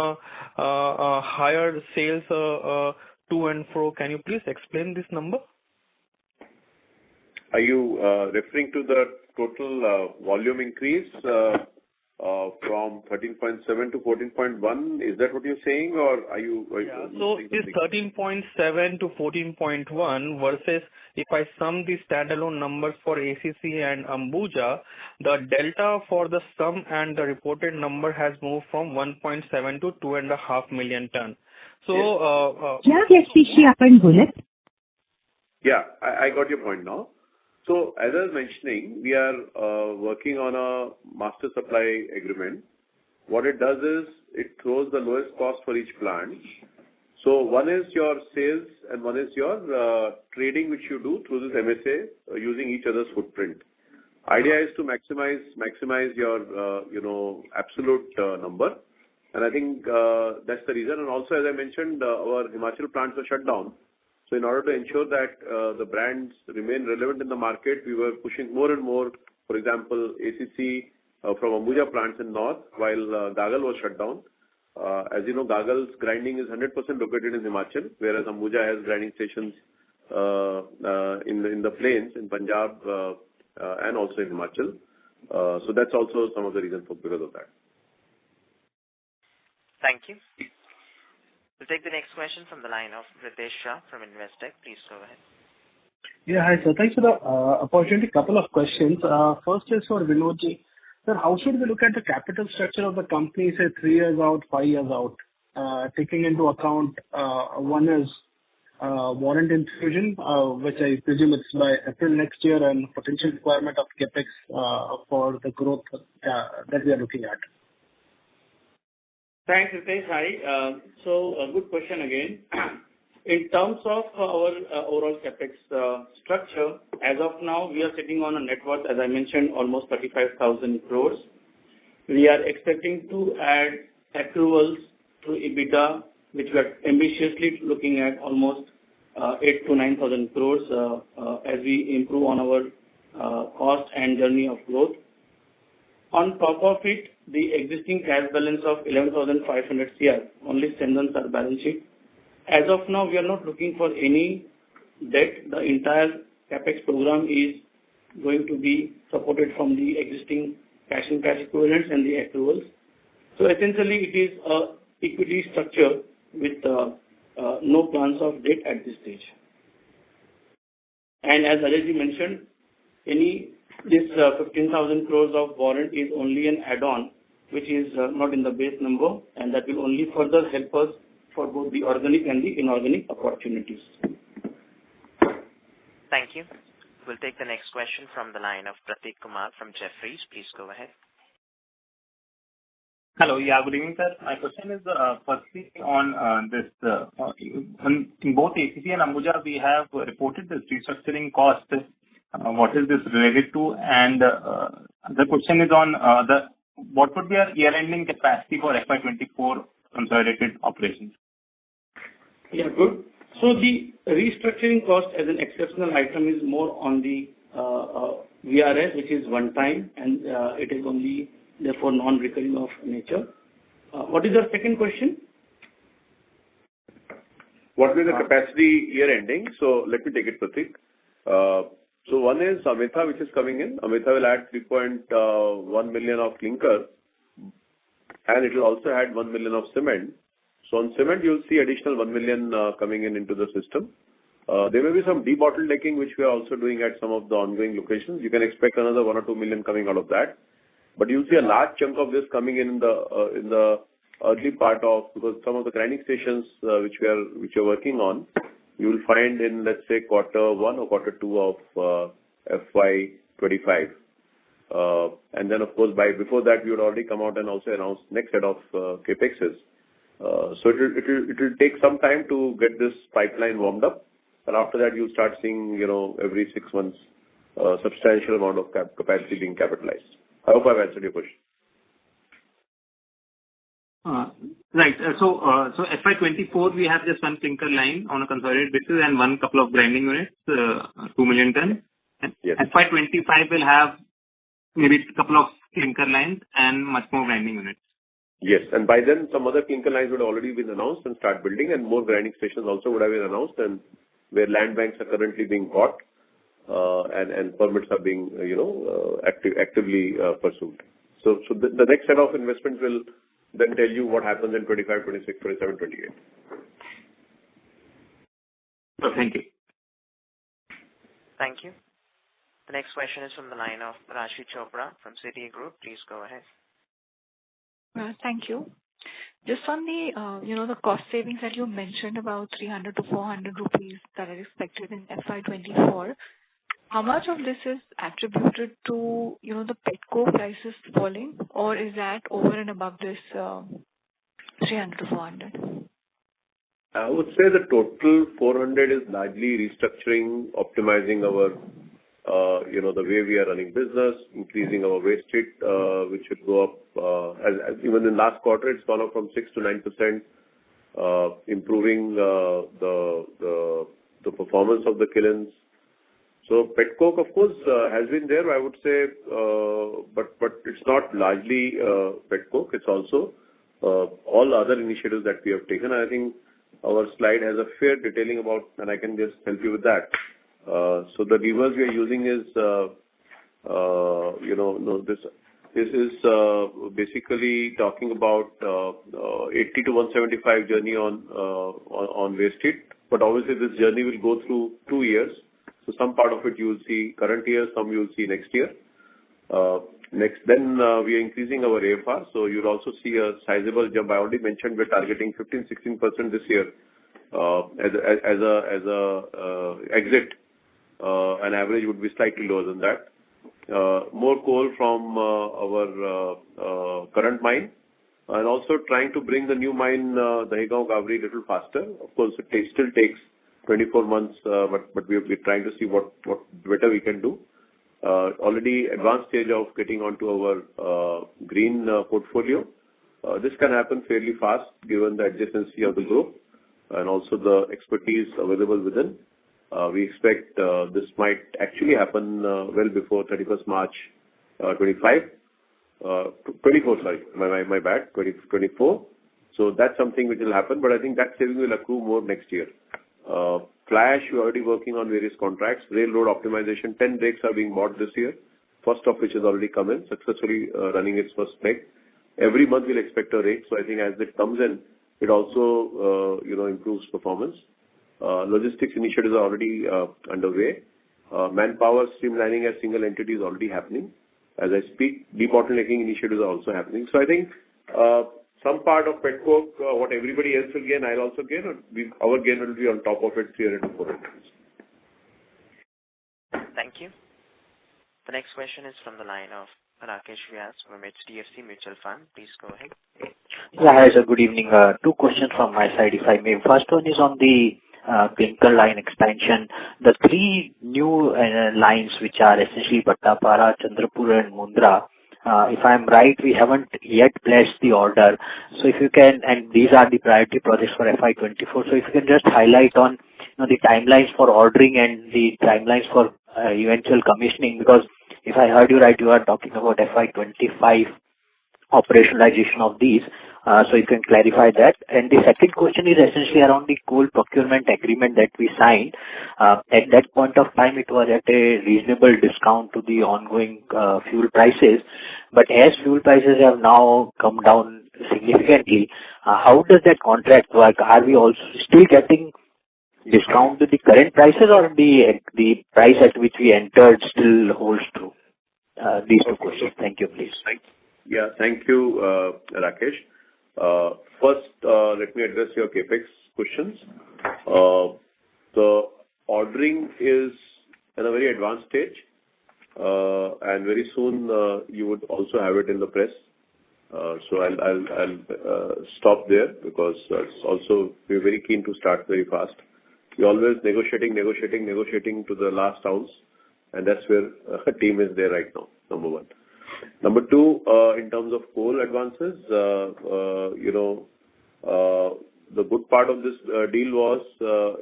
S12: higher sales to and fro? Can you please explain this number?
S4: Are you referring to the total volume increase from 13.7 to 14.1? Is that what you're saying, or are you?
S12: So this 13.7 to 14.1 versus if I sum the standalone numbers for ACC and Ambuja, the delta for the sum and the reported number has moved from 1.7 to 2.5 million ton. So,
S4: yeah, I got your point now. So, as I was mentioning, we are working on a master supply agreement. What it does is it throws the lowest cost for each plant. So, one is your sales and one is your trading, which you do through this MSA using each other's footprint. Idea is to maximize your absolute number, and I think that's the reason. And also, as I mentioned, our Himachal plants were shut down. So in order to ensure that the brands remain relevant in the market, we were pushing more and more, for example, ACC from Ambuja plants in north, while Gagal was shut down. As you know, Gagal's grinding is 100% located in Himachal, whereas Ambuja has grinding stations in the plains in Punjab and also in Himachal. So that's also some of the reasons because of that.
S1: Thank you. We'll take the next question from the line of Ritesh Shah from Investec. Please go ahead.
S13: Yeah, hi, sir. Thanks for the opportunity. Couple of questions. First is for Vinodji. Sir, how should we look at the capital structure of the company, say 3 years out, 5 years out, taking into account one is warrant infusion, which I presume it's by April next year, and potential requirement of capex for the growth that we are looking at.
S5: Thanks, Ritesh. Hi. So a good question again. In terms of our overall capex structure, as of now, we are sitting on a net worth, as I mentioned, almost 35,000 crores. We are expecting to add accruals to EBITDA, which we are ambitiously looking at almost 8,000 to 9,000 crores as we improve on our cost and journey of growth. On top of it, the existing cash balance of 11,500 crore only strengthens our balance sheet. As of now, we are not looking for any debt. The entire capex program is going to be supported from the existing cash and cash equivalents and the accruals. So essentially, it is a equity structure with no plans of debt at this stage. And as Ajay mentioned, this 15,000 crores of warrant is only an add-on, which is not in the base number, and that will only further help us for both the organic and the inorganic opportunities.
S1: Thank you. We'll take the next question from the line of Prateek Kumar from Jefferies. Please go ahead.
S14: Hello. Yeah, good evening, sir. My question is firstly on this. In both ACC and Ambuja, we have reported this restructuring cost. What is this related to? And the question is on what would be our year-ending capacity for FY24 consolidated operations?
S5: Yeah, good. So the restructuring cost as an exceptional item is more on the VRS, which is one time, and it is only therefore non-recurring of nature. What is your second question?
S4: What will be the capacity year-ending? So let me take it, Prateek. So one is Amitha, which is coming in. Amitha will add 3.1 million of clinker, and it will also add 1 million of cement. So on cement, you'll see additional 1 million coming into the system. There may be some debottlenecking, which we are also doing at some of the ongoing locations. You can expect another 1 or 2 million coming out of that. But you'll see a large chunk of this coming in the early part of, because some of the grinding stations which we are working on, you will find in, let's say, quarter 1 or quarter 2 of FY25. And then, of course, before that, we would already come out and also announce next set of capexes. So it will take some time to get this pipeline warmed up, and after that, you'll start seeing, every 6 months, substantial amount of capacity being capitalized. I hope I've answered your question.
S14: Right. So FY24, we have just one clinker line on a consolidated basis and one couple of grinding units, 2 million ton.
S4: Yes.
S14: FY25 will have maybe a couple of clinker lines and much more grinding units.
S4: Yes, and by then some other clinker lines would already been announced and start building, and more grinding stations also would have been announced, and where land banks are currently being bought, and permits are being actively pursued. So the next set of investments will then tell you what happens in 25, 26, 27, 28.
S14: So thank you.
S1: Thank you. The next question is from the line of Rashi Chopra from Citigroup. Please go ahead.
S15: Thank you. Just on the, the cost savings that you mentioned, about 300 to 400 rupees that are expected in FY24, how much of this is attributed to, the petcoke prices falling, or is that over and above this 300 to 400?
S4: I would say the total 400 is largely restructuring, optimizing our, the way we are running business, increasing our waste heat, which should go up, as even in last quarter, it's gone up from 6 to 9%, improving the performance of the kilns. So petcoke, of course, has been there, I would say, but it's not largely petcoke. It's also all other initiatives that we have taken. I think our slide has a fair detailing about, and I can just help you with that. So the levers we are using is, this is basically talking about 80 to 175 journey on waste heat. But obviously this journey will go through 2 years. So some part of it you will see current year, some you will see next year. Then we are increasing our AFR. So you'll also see a sizable jump. I already mentioned we're targeting 15-16% this year as a exit. An average would be slightly lower than that. More coal from our current mine, and also trying to bring the new mine, the Dahgaon Gabri, little faster. Of course, it still takes 24 months, but we're trying to see what better we can do. Already advanced stage of getting onto our green portfolio. This can happen fairly fast given the adjacency of the group and also the expertise available within. We expect this might actually happen well before 31st March 24, sorry, my bad, 2024. So that's something which will happen, but I think that saving will accrue more next year. Fly ash, we're already working on various contracts. Railroad optimization, 10 rakes are being bought this year, first of which has already come in, successfully running its first leg. Every month we'll expect a rake, so I think as it comes in, it also improves performance. Logistics initiatives are already underway. Manpower streamlining as single entity is already happening. As I speak, debottlenecking initiatives are also happening. So I think some part of petcoke, what everybody else will gain, I'll also gain. Our gain will be on top of it, 300 to 400.
S1: Thank you. The next question is from the line of Rakesh Vyas from HDFC Mutual Fund. Please go ahead.
S16: Yeah, hi sir. Good evening. 2 questions from my side, if I may. First one is on the clinker line expansion. The 3 new lines, which are essentially Bhattapara, Chandrapur, and Mundra. If I'm right, we haven't yet placed the order. So if you can, and these are the priority projects for FY24. So if you can just highlight on the timelines for ordering and the timelines for eventual commissioning, because if I heard you right, you are talking about FY25 operationalization of these. So you can clarify that. And the second question is essentially around the coal procurement agreement that we signed. At that point of time, it was at a reasonable discount to the ongoing fuel prices. But as fuel prices have now come down significantly, how does that contract work? Are we also still getting discount to the current prices, or the price at which we entered still holds true? These two questions. Thank you, please.
S4: Thank you, Rakesh. First, let me address your CapEx questions. The ordering is in a very advanced stage, and very soon you would also have it in the press. So I'll stop there because it's also we're very keen to start very fast. We're always negotiating to the last ounce, and that's where a team is there right now, number one. Number two, in terms of coal advances, the good part of this deal was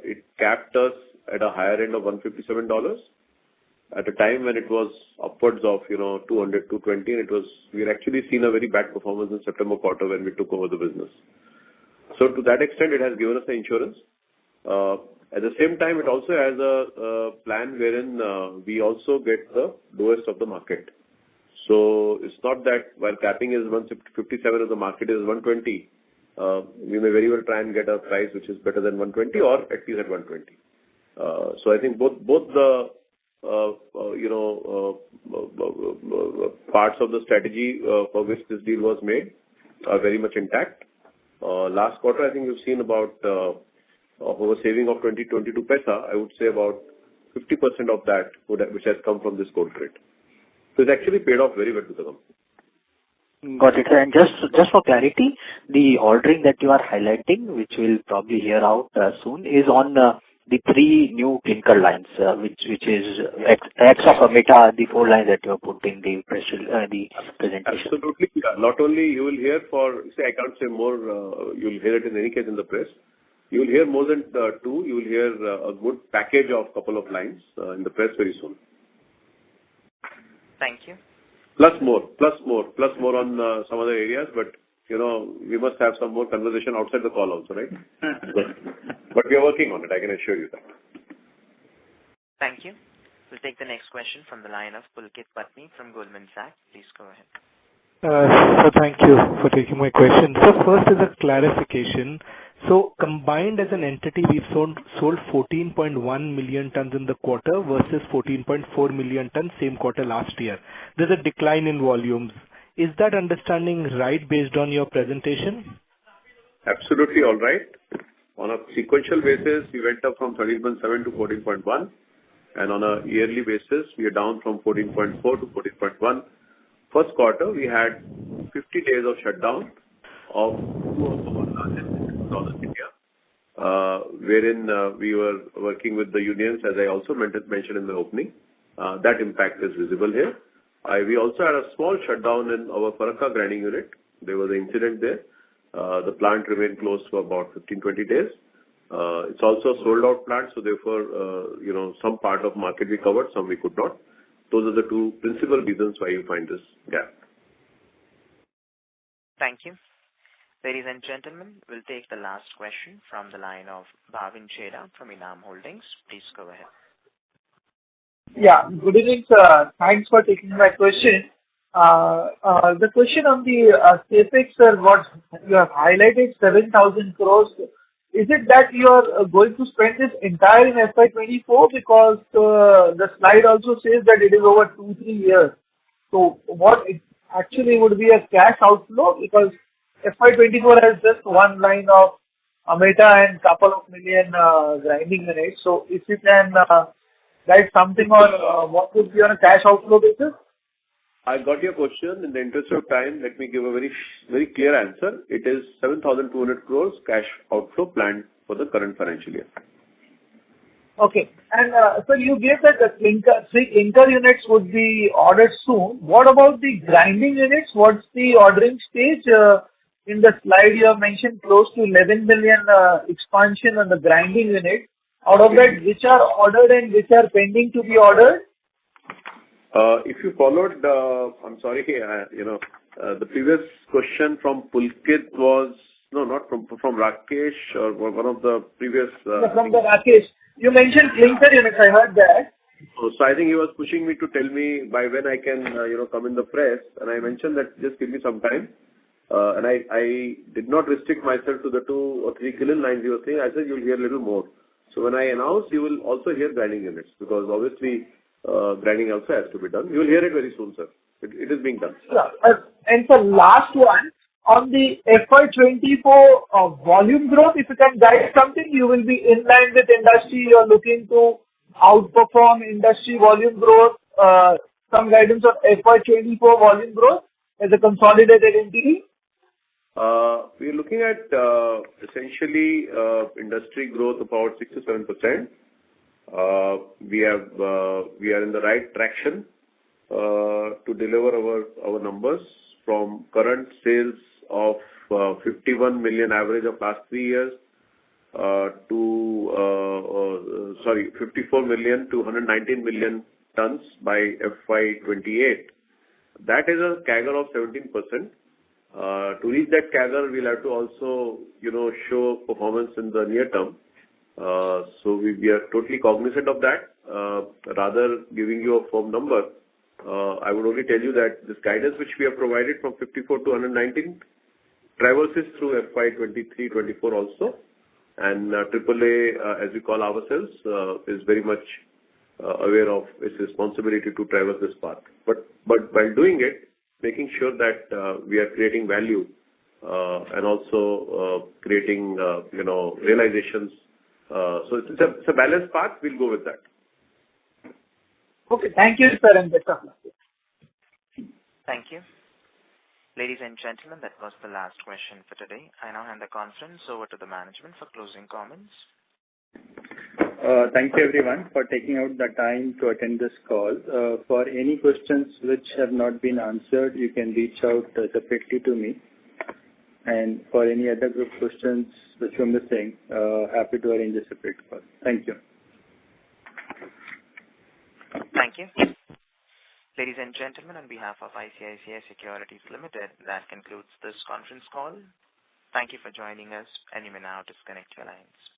S4: it capped us at a higher end of $157 at a time when it was upwards of 200, 220, and we had actually seen a very bad performance in September quarter when we took over the business. So to that extent, it has given us the insurance. At the same time, it also has a plan wherein we also get the lowest of the market. So it's not that while capping is 157 and the market is 120, we may very well try and get a price which is better than 120 or at least at 120. So I think both the parts of the strategy for which this deal was made are very much intact. Last quarter, I think we've seen about over saving of 22 paisa. I would say about 50% of that which has come from this coal trade. So it's actually paid off very well to the company.
S16: Got it. And just for clarity, the ordering that you are highlighting, which we'll probably hear out soon, is on the 3 new clinker lines, which is X of Ambuja, the 4 lines that you have put in the presentation.
S4: Absolutely. Not only you will hear I can't say more, you'll hear it in any case in the press. You will hear more than 2. You will hear a good package of couple of lines in the press very soon.
S1: Thank you.
S4: Plus more on some other areas, but we must have some more conversation outside the call also, right? But we are working on it, I can assure you that.
S1: Thank you. We'll take the next question from the line of Pulkit Patni from Goldman Sachs. Please go ahead.
S17: So thank you for taking my question. So first is a clarification. So combined as an entity, we've sold 14.1 million tons in the quarter versus 14.4 million tons same quarter last year. There's a decline in volumes. Is that understanding right based on your presentation?
S4: Absolutely all right. On a sequential basis, we went up from 13.7 to 14.1, and on a yearly basis, we are down from 14.4 to 14.1. First quarter, we had 50 days of shutdown of 2 of our largest in India, wherein we were working with the unions, as I also mentioned in the opening. That impact is visible here. We also had a small shutdown in our Farakka grinding unit. There was an incident there. The plant remained closed for about 15-20 days. It's also a sold-out plant, so therefore, some part of market we covered, some we could not. Those are the 2 principal reasons why you find this gap.
S1: Thank you. Ladies and gentlemen, we'll take the last question from the line of Bhavin Chheda from Enam Holdings. Please go ahead.
S18: Yeah, good evening, sir. Thanks for taking my question. The question on the CapEx, sir, what you have highlighted 7,000 crores. Is it that you are going to spend this entire in FY24? Because the slide also says that it is over 2-3 years. So what actually would be a cash outflow? Because FY24 has just 1 line of Ambuja and couple of million grinding units. So if you can write something on what would be on a cash outflow basis?
S4: I got your question. In the interest of time, let me give a very, very clear answer. It is 7,200 crores cash outflow planned for the current financial year.
S18: Okay. And sir, you gave that the 3 clinker units would be ordered soon. What about the grinding units? What's the ordering stage? In the slide you have mentioned close to 11 million expansion on the grinding unit. Out of that, which are ordered and which are pending to be ordered?
S4: If you followed, I'm sorry, the previous question from Pulkit was, no, not from Rakesh or one of the previous.
S18: From the Rakesh. You mentioned clinker units, I heard that.
S4: So I think he was pushing me to tell me by when I can, come in the press. And I mentioned that just give me some time. And I did not restrict myself to the 2 or 3 kiln lines you were saying. I said you'll hear a little more. So when I announce, you will also hear grinding units because obviously grinding also has to be done. You will hear it very soon, sir. It is being done.
S18: Yeah. And the last one, on the FY24 volume growth, if you can guide something, you will be in line with industry. You're looking to outperform industry volume growth. Some guidance on FY24 volume growth as a consolidated entity?
S4: We are looking at essentially industry growth about 6 to 7%. We are in the right traction to deliver our numbers from current sales of 51 million average of last 3 years to 54 million to 119 million tons by FY28. That is a CAGR of 17%. To reach that CAGR, we'll have to also, show performance in the near term. So we are totally cognizant of that. Rather giving you a firm number, I would only tell you that this guidance which we have provided from 54 to 119 traverses through FY23-24 also. And AAA, as we call ourselves, is very much aware of its responsibility to traverse this path. But while doing it, making sure that we are creating value and also creating, realizations. So it's a balanced path. We'll go with that.
S18: Okay. Thank you, sir, and best of luck.
S1: Thank you. Ladies and gentlemen, that was the last question for today. I now hand the conference over to the management for closing comments.
S3: Thank you everyone for taking out the time to attend this call. For any questions which have not been answered, you can reach out separately to me. And for any other group questions which you're missing, happy to arrange a separate call. Thank you.
S1: Thank you. Ladies and gentlemen, on behalf of ICICI Securities Limited, that concludes this conference call. Thank you for joining us, and you may now disconnect your lines.